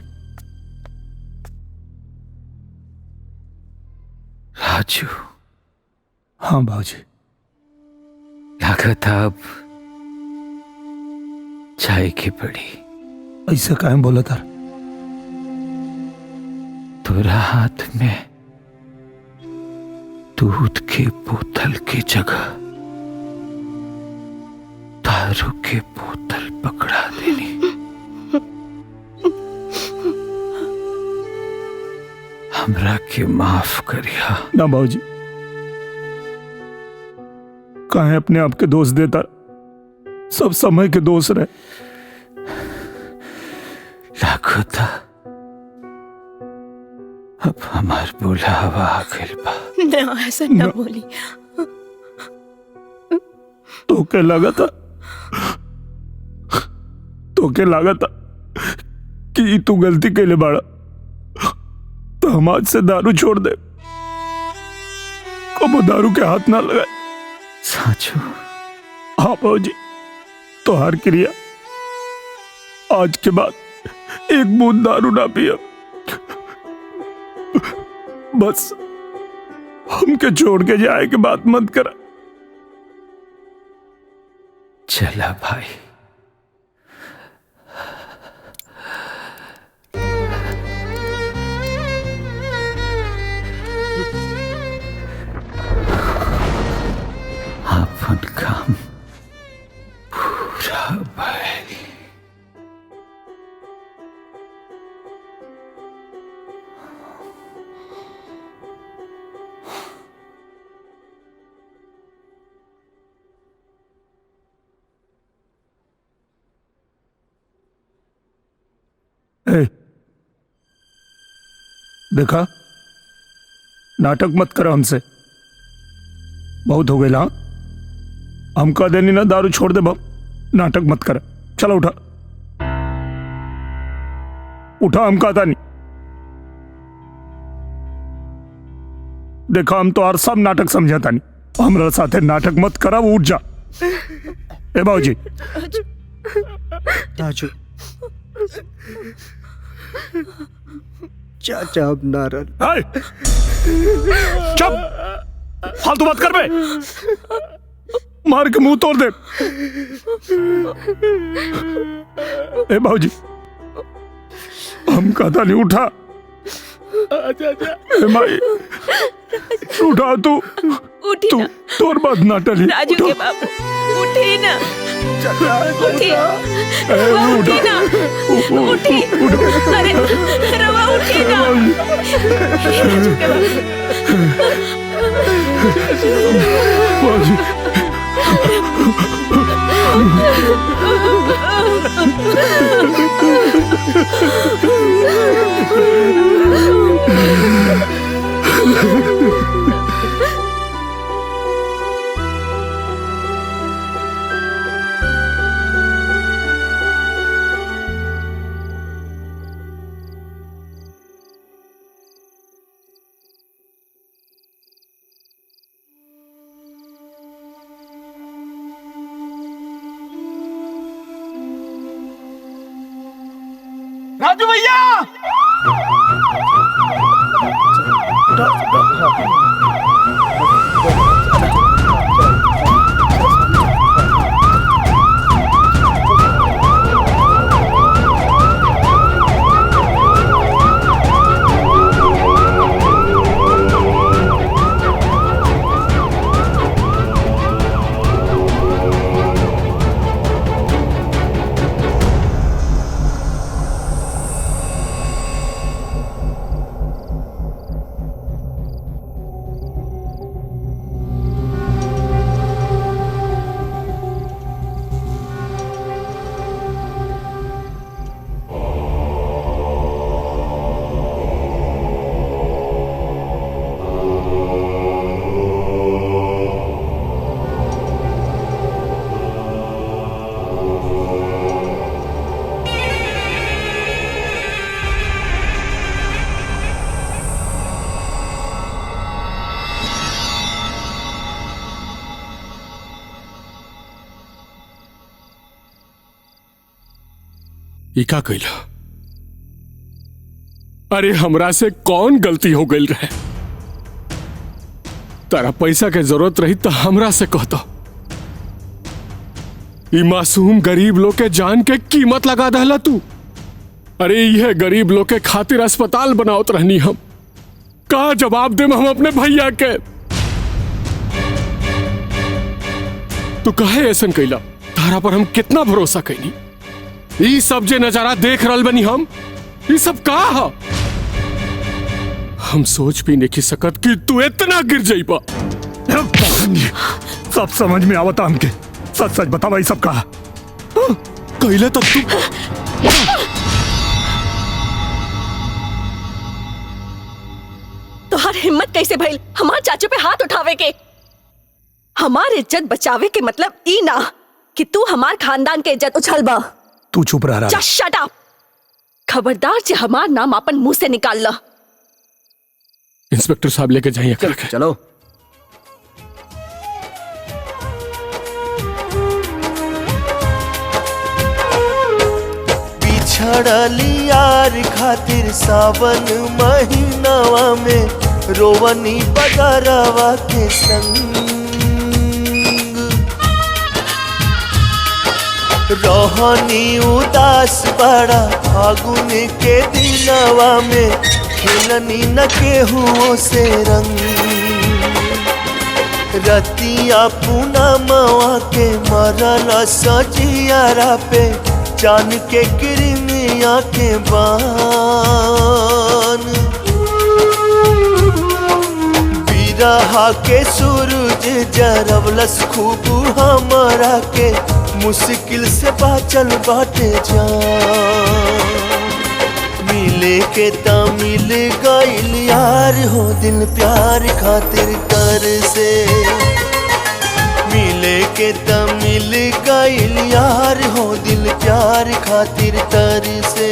राजू। हाँ बाबूजी। लागत अब चाय की पड़ी। ऐसा काहे बोला था? तोरा हाथ में दूध के बोतल की जगह दारू के बोतल पकड़ा देनी। हमरा के माफ करिया। ना बाबूजी, काहे अपने आप के दोष देता? सब समय के दोष रहे। लागो था अब हमार बुलावा आ गइल बा। ना, ऐसा ना बोली। तो क्या लगा था कि तू गलती के लिए बाड़ा, तो हम आज से दारू छोड़ दे। कबो दारू के हाथ ना लगाए। साचो? हाँ बाबूजी, तो हर क्रिया आज के बाद एक बूंद दारू ना पिया। बस हमके छोड़ के जाए के बात मत करा। चला भाई। अपन काम पूरा भइल। देखा, नाटक मत करो हमसे, बहुत हो गए। हाँ, हम कह देनी ना दारू छोड़ दे, नाटक मत कर। चलो उठा उठा, हम कहता नहीं। देखो हम तो और सब नाटक समझता नहीं, हमरा साथे नाटक मत करा, उठ जा। ए बाबूजी राजू चाचा अब नाराज। चुप, फालतू बात कर बे, मार के मुंह तोड़ दे। ए बाबूजी हम कहता नहीं, उठा। ए माई उठा, तू उठी ना, तोर बात ना टली। राजू के बाबू उठी ना, उठी उठी ना, उठी, अरे रवा उठी ना, राजू के बाबू। राजू भैया ई का कइला? अरे हमरा से कौन गलती हो गई रहे? तारा पैसा के जरूरत रही तो हमरा से कहता। ई मासूम गरीब लोग के जान के कीमत लगा दहला तू। अरे यह गरीब लोग के खातिर अस्पताल बनावत रहनी हम। का जवाब दे हम अपने भैया के? तू कहे ऐसन कैला? तारा पर हम कितना भरोसा कैनी। ई सब जे नजारा देख रहल बनी हम, ई सब का है? हम सोच भी नहीं सकत कि तू इतना गिर जाइबा। सब समझ में आवता हमके। सच सच बतावा ई सब का कैले तब तू। तोहार हिम्मत कैसे भइल हमार चाचू पे हाथ उठावे के? हमार इज्जत बचावे के मतलब ई ना कि तू हमार खानदान के इज्जत उछलबा। तू चुप रह। Just shut up! खबरदार जे हमार नाम अपन मुंह से निकाल ला। इंस्पेक्टर साहब लेके जाइए। चलो। बिछड़ली यार खातिर सावन महीनावा में रोवनी बगरवा के संग रोहनी उदास बड़ा फागुन के दिनवा में खेलनी न केहुओं से रंग रतिया पूनमवा के मरल सजियारा पे चांद के किरनिया के बान बिरहा के सूरज जरवलस खूब हमरा के मुश्किल से बाचल बाटे जान मिले के ता मिल गइल यार हो दिल प्यार खातिर कर से मिले के ता मिल गइल यार हो दिल प्यार खातिर तर से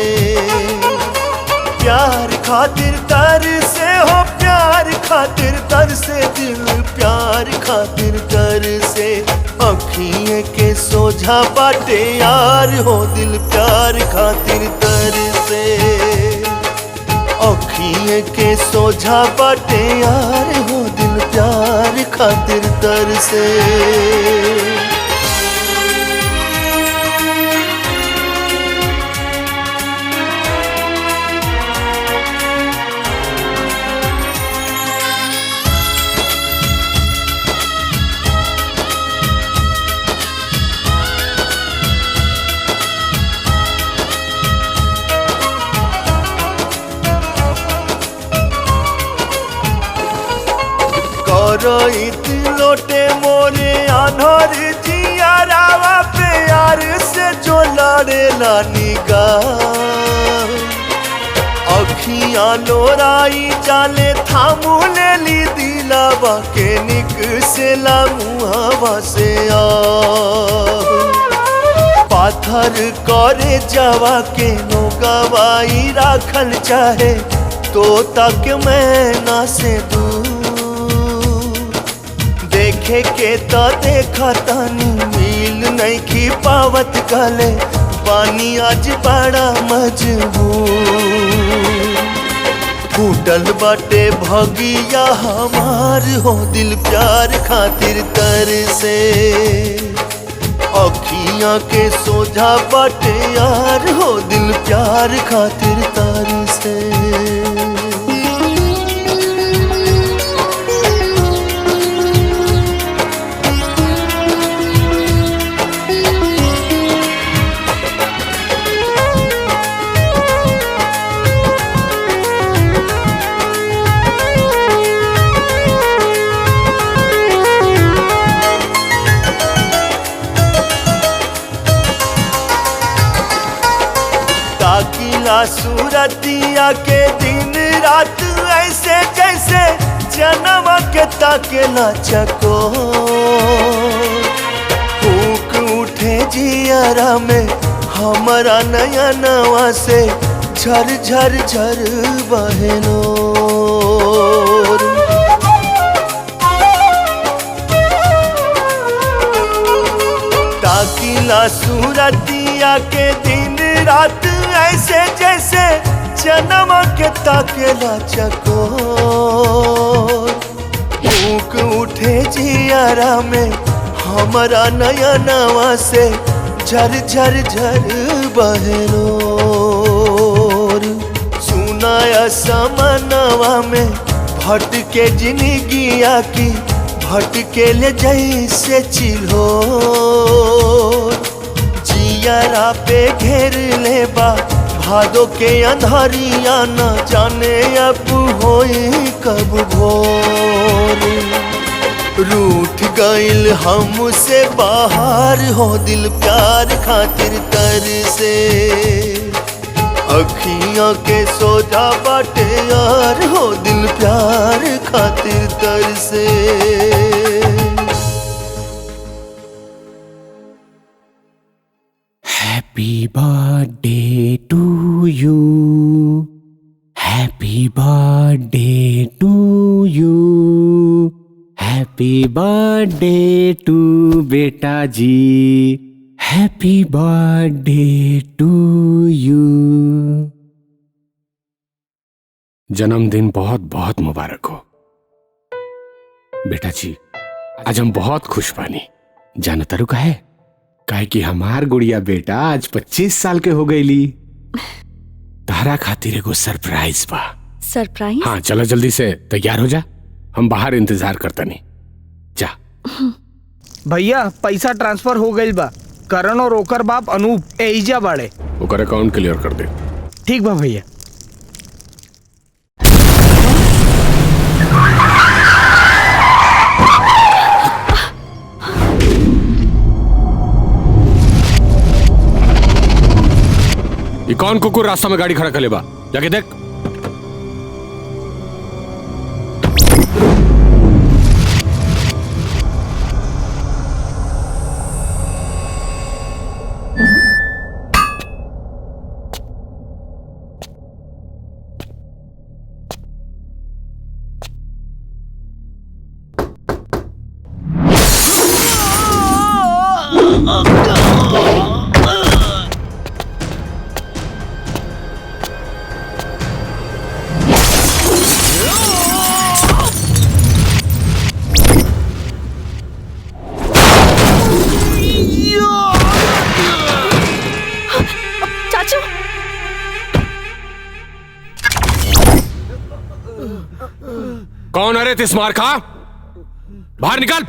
प्यार खातिर तर से हो प्यार खातिर तर से दिल प्यार खातिर तर से अखिए के सोझा बाटे यार हो दिल प्यार खातिर तर से अखिए के सोझा बाटे यार हो दिल प्यार खातिर तर से रोइत लोटे मोरे आन्हर जिया रावा प्यार से जो लड़ेला निगाह अखियां लोराई जाले थामू लेली दिलावा के निक से मुहावा से आ पाथर करे जावा के नो गवाई राखल चाहे तो तक मैं ना से दूर देखे के तो देखा तानी मिल नहीं की पावत गले पानी आज बड़ा मजबूर फूटल बाटे भगिया हमार हो दिल प्यार खातिर तर से अखियां के सोझा बाटे यार हो दिल प्यार खातिर तर से सूरतिया के दिन रात ऐसे जैसे जन्म के ताकेला चको फूक उठे जियारा में हमारा नया नवा से झर झर झर बहनो ताकिला सूरतिया के दिन रात ऐसे जैसे जन्म के ताकेला चको फूक उठे जियारा में हमारा नया नवा से झर झर झर बहनो सुनाया समनवा में भटके जिंदगिया की भटके ले जैसे चिल्हो जियारा पे घेर ले बा भादो के अंधारिया न जाने अब होई कब भोर रूठ गइल हमसे बाहर हो दिल प्यार खातिर तर से अखियां के सोझा बाटे यार हो दिल प्यार खातिर तर से Happy birthday to you. Happy birthday to you. Happy birthday to बेटा जी. Happy birthday to you. जन्मदिन बहुत बहुत मुबारक हो बेटा जी। आज हम बहुत खुश बानी। जानता रुका है काहे कि हमार गुड़िया बेटा आज 25 साल के हो गईली। तारा खातिर एगो सरप्राइज बा। सरप्राइज? हाँ चलो जल्दी से तैयार हो जा, हम बाहर इंतजार करता नहीं। जा भैया पैसा ट्रांसफर हो गई बा। करण और ओकर बाप अनूप एइजा बाड़े। ओकर अकाउंट क्लियर कर दे। ठीक बा भैया। ये कौन कुकुर रास्ता में गाड़ी खड़ा कर ले बा? जाके देख। चाचू कौन अरे तिस्मार खा? बाहर निकल।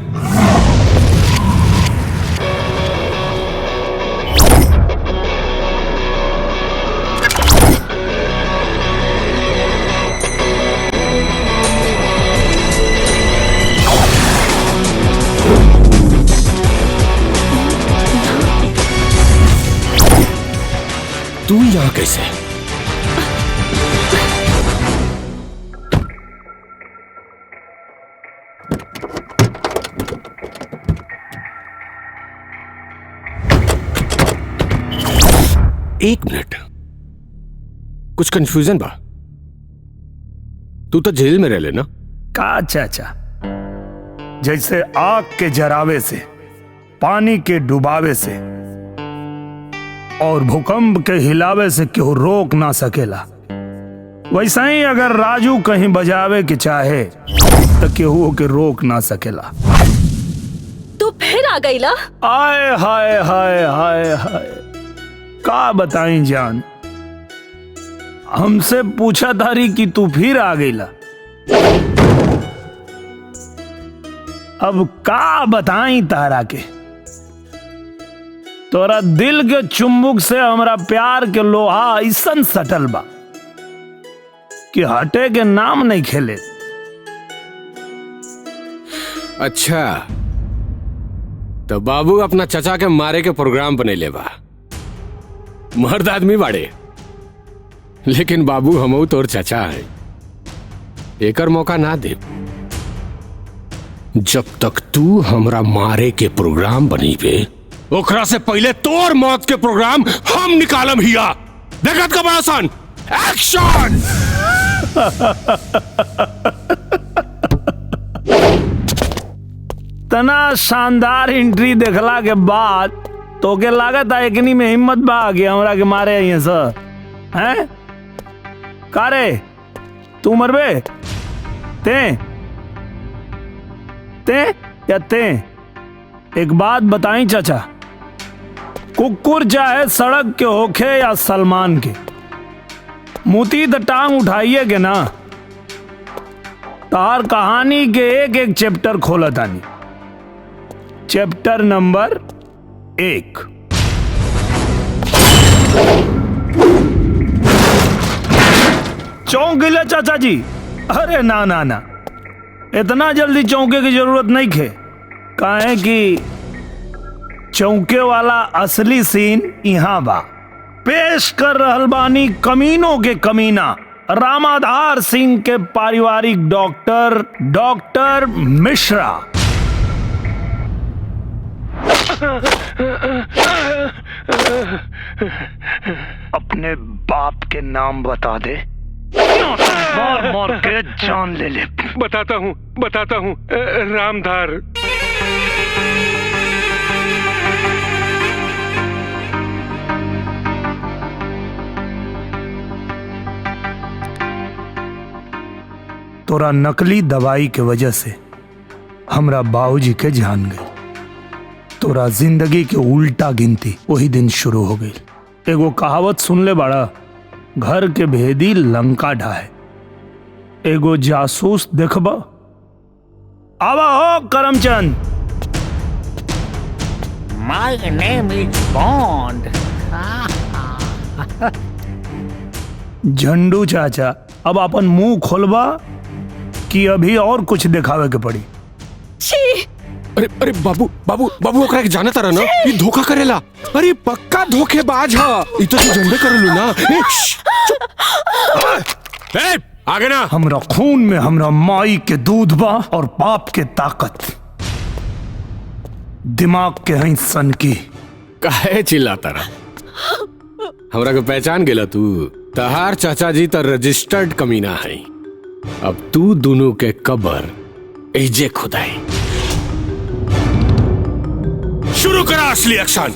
तू यहां कैसे? एक मिनट, कुछ कंफ्यूजन बा। तू तो जेल में रह लेना। का चाचा, जैसे आग के जरावे से, पानी के डुबावे से और भूकंप के हिलावे से केहू रोक ना सकेला, वैसा ही अगर राजू कहीं बजावे के चाहे तो केहू के रोक ना सकेला। तू फिर आ गई ला? आए हाय हाय हाय हाय, का बताई जान, हमसे पूछा तारी कि तू फिर आ गई ला। अब का बताई तारा के, तोरा दिल के चुंबक से हमरा प्यार के लोहा ऐसन सटल बा कि हटे के नाम नहीं खेले। अच्छा, तो बाबू अपना चचा के मारे के प्रोग्राम बने ले बा। मर्द आदमी बाड़े, लेकिन बाबू हमऊ तोर चचा है, एकर मौका ना दे। जब तक तू हमरा मारे के प्रोग्राम बनी पे, ओकरा से पहले तोर मौत के प्रोग्राम हम निकालम हिया। देखत का बड़ा सन एक्शन। तना शानदार एंट्री देखला के बाद तो के लागत है एकनी में हिम्मत बा कि हमरा के मारे यहाँ सर हैं? कारे तू मरबे? ते ते या ते? एक बात बताई चाचा, कुकुर चाहे सड़क के होखे या सलमान के, मुती द टांग उठाइए के ना। तार कहानी के एक एक चैप्टर खोला तानी। Chapter number 1। चौंक गिले चाचा जी? अरे ना ना ना, इतना जल्दी चौंके की जरूरत नहीं खे। काहे कि चौंके वाला असली सीन यहाँ बा। पेश कर रहल बानी कमीनों के कमीना रामाधार सिंह के पारिवारिक डॉक्टर मिश्रा। अपने बाप के नाम बता दे, मार मार के जान ले ले। बताता हूँ रामधार। तोरा नकली दवाई के वजह से हमरा बाबूजी के जान गई। तोरा जिंदगी के उल्टा गिनती वही दिन शुरू हो गई। एगो कहावत सुन ले बड़ा, घर के भेदी लंका ढाए। एगो जासूस देखबा। आवा हो Karamchand. My name is Bond. Zandu चाचा, अब अपन मुंह खोलबा कि अभी और कुछ दिखावे के पड़ी? अरे अरे बाबू ओकरा के जानत रहा ना, ये धोखा करेला। अरे पक्का धोखेबाज है, ये तो तू जानबे करलू ना। ए, आगे ना। हमरा खून में हमरा माई के दूध बा और बाप के ताकत। दिमाग के हैं सन की। काहे चिल्लाता रहा? हमरा के पहचान गेला तू? तहार चाचा जी तो रजिस्टर्ड कमीना है। अब तू दोनों के कबर एजे खुदाई। शुरू करा असली एक्शन।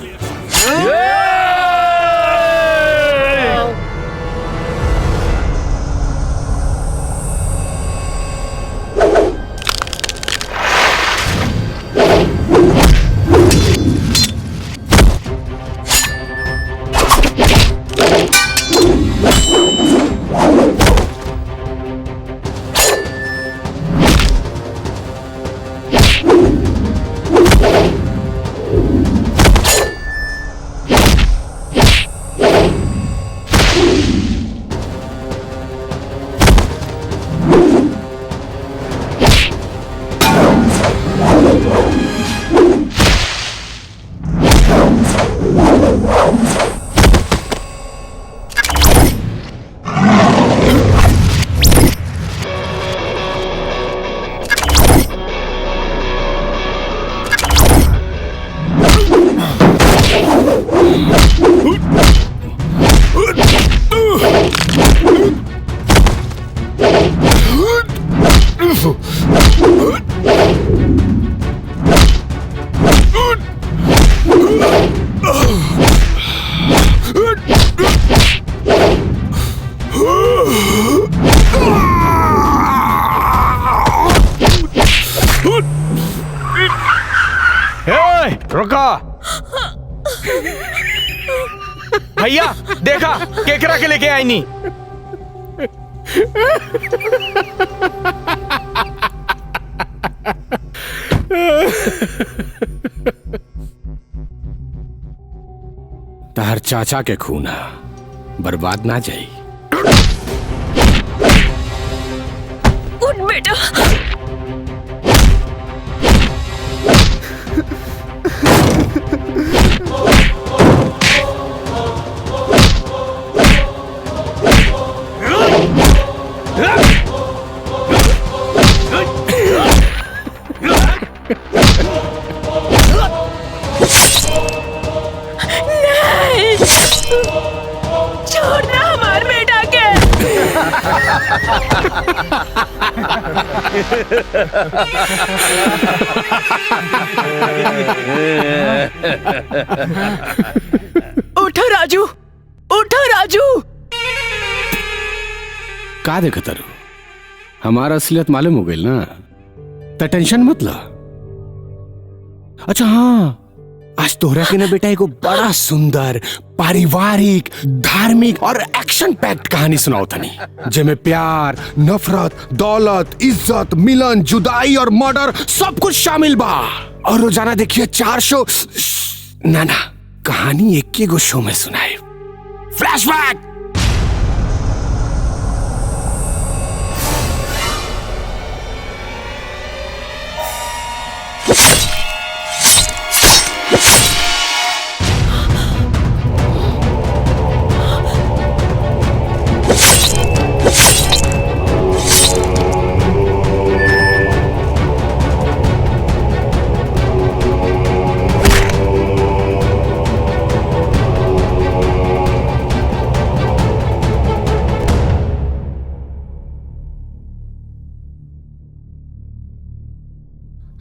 रुको भैया, देखा केकरा के लेके आई नी। तार चाचा के खून है, बर्बाद ना जाई। उठ बेटा। नहीं, छोड़ना हमारे बेटा के। उठो राजू, उठो राजू। का देखा तारू, हमारा असलियत मालूम हो गई ना, तो टेंशन मत ला। अच्छा हाँ, आज तोहरा के ना बेटा एगो बड़ा सुंदर पारिवारिक धार्मिक और एक्शन पैक्ड कहानी सुनाओ तनी, जेमे प्यार, नफरत, दौलत, इज्जत, मिलन, जुदाई और मर्डर सब कुछ शामिल बा। और रोजाना देखिए 4 शो। ना ना, कहानी एक ही गो शो में सुनाए। फ्लैशबैक।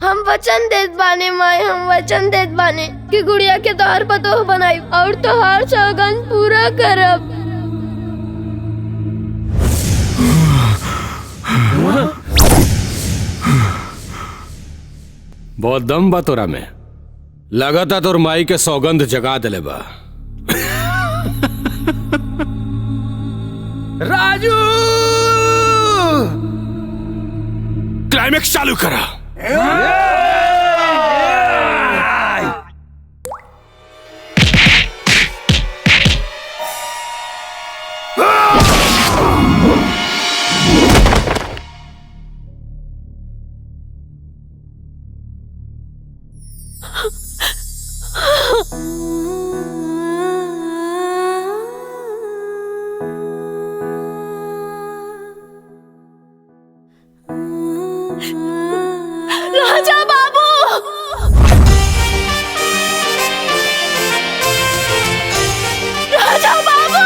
हम वचन देत बाने माए, हम वचन देत बाने कि गुड़िया के तोहर पतोह बनाई और तोहर सौगंध पूरा करब। बहुत दम बा तोरा में, लगाता तोर माई के सौगंध जगा दिले बा। राजू, क्लाइमेक्स चालू करा। Raja Babu, Raja Babu,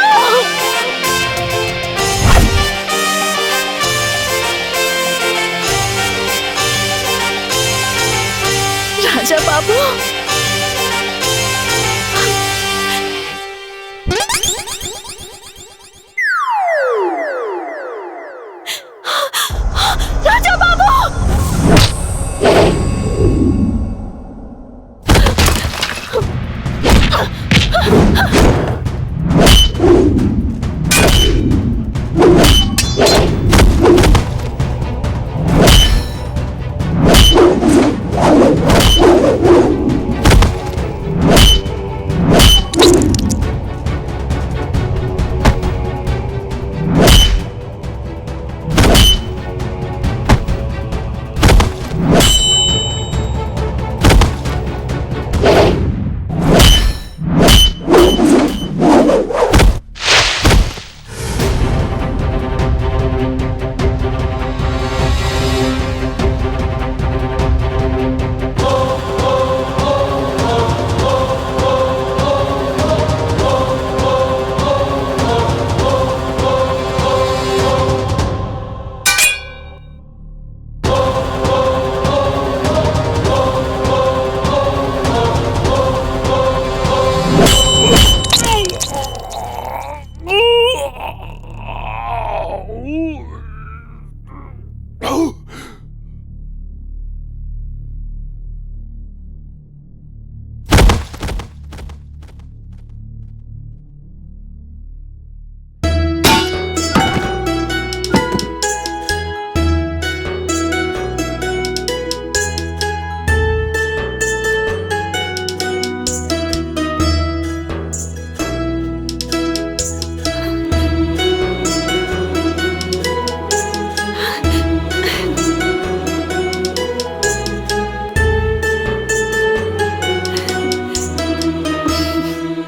Raja Babu. Raja Babu.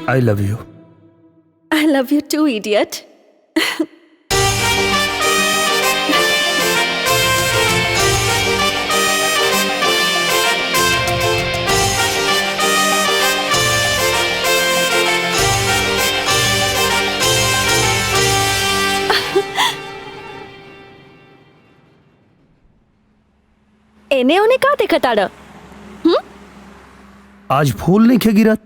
I love you. I love you too, idiot. एने ओने का देखताड़? आज फूल नहीं खे गिरत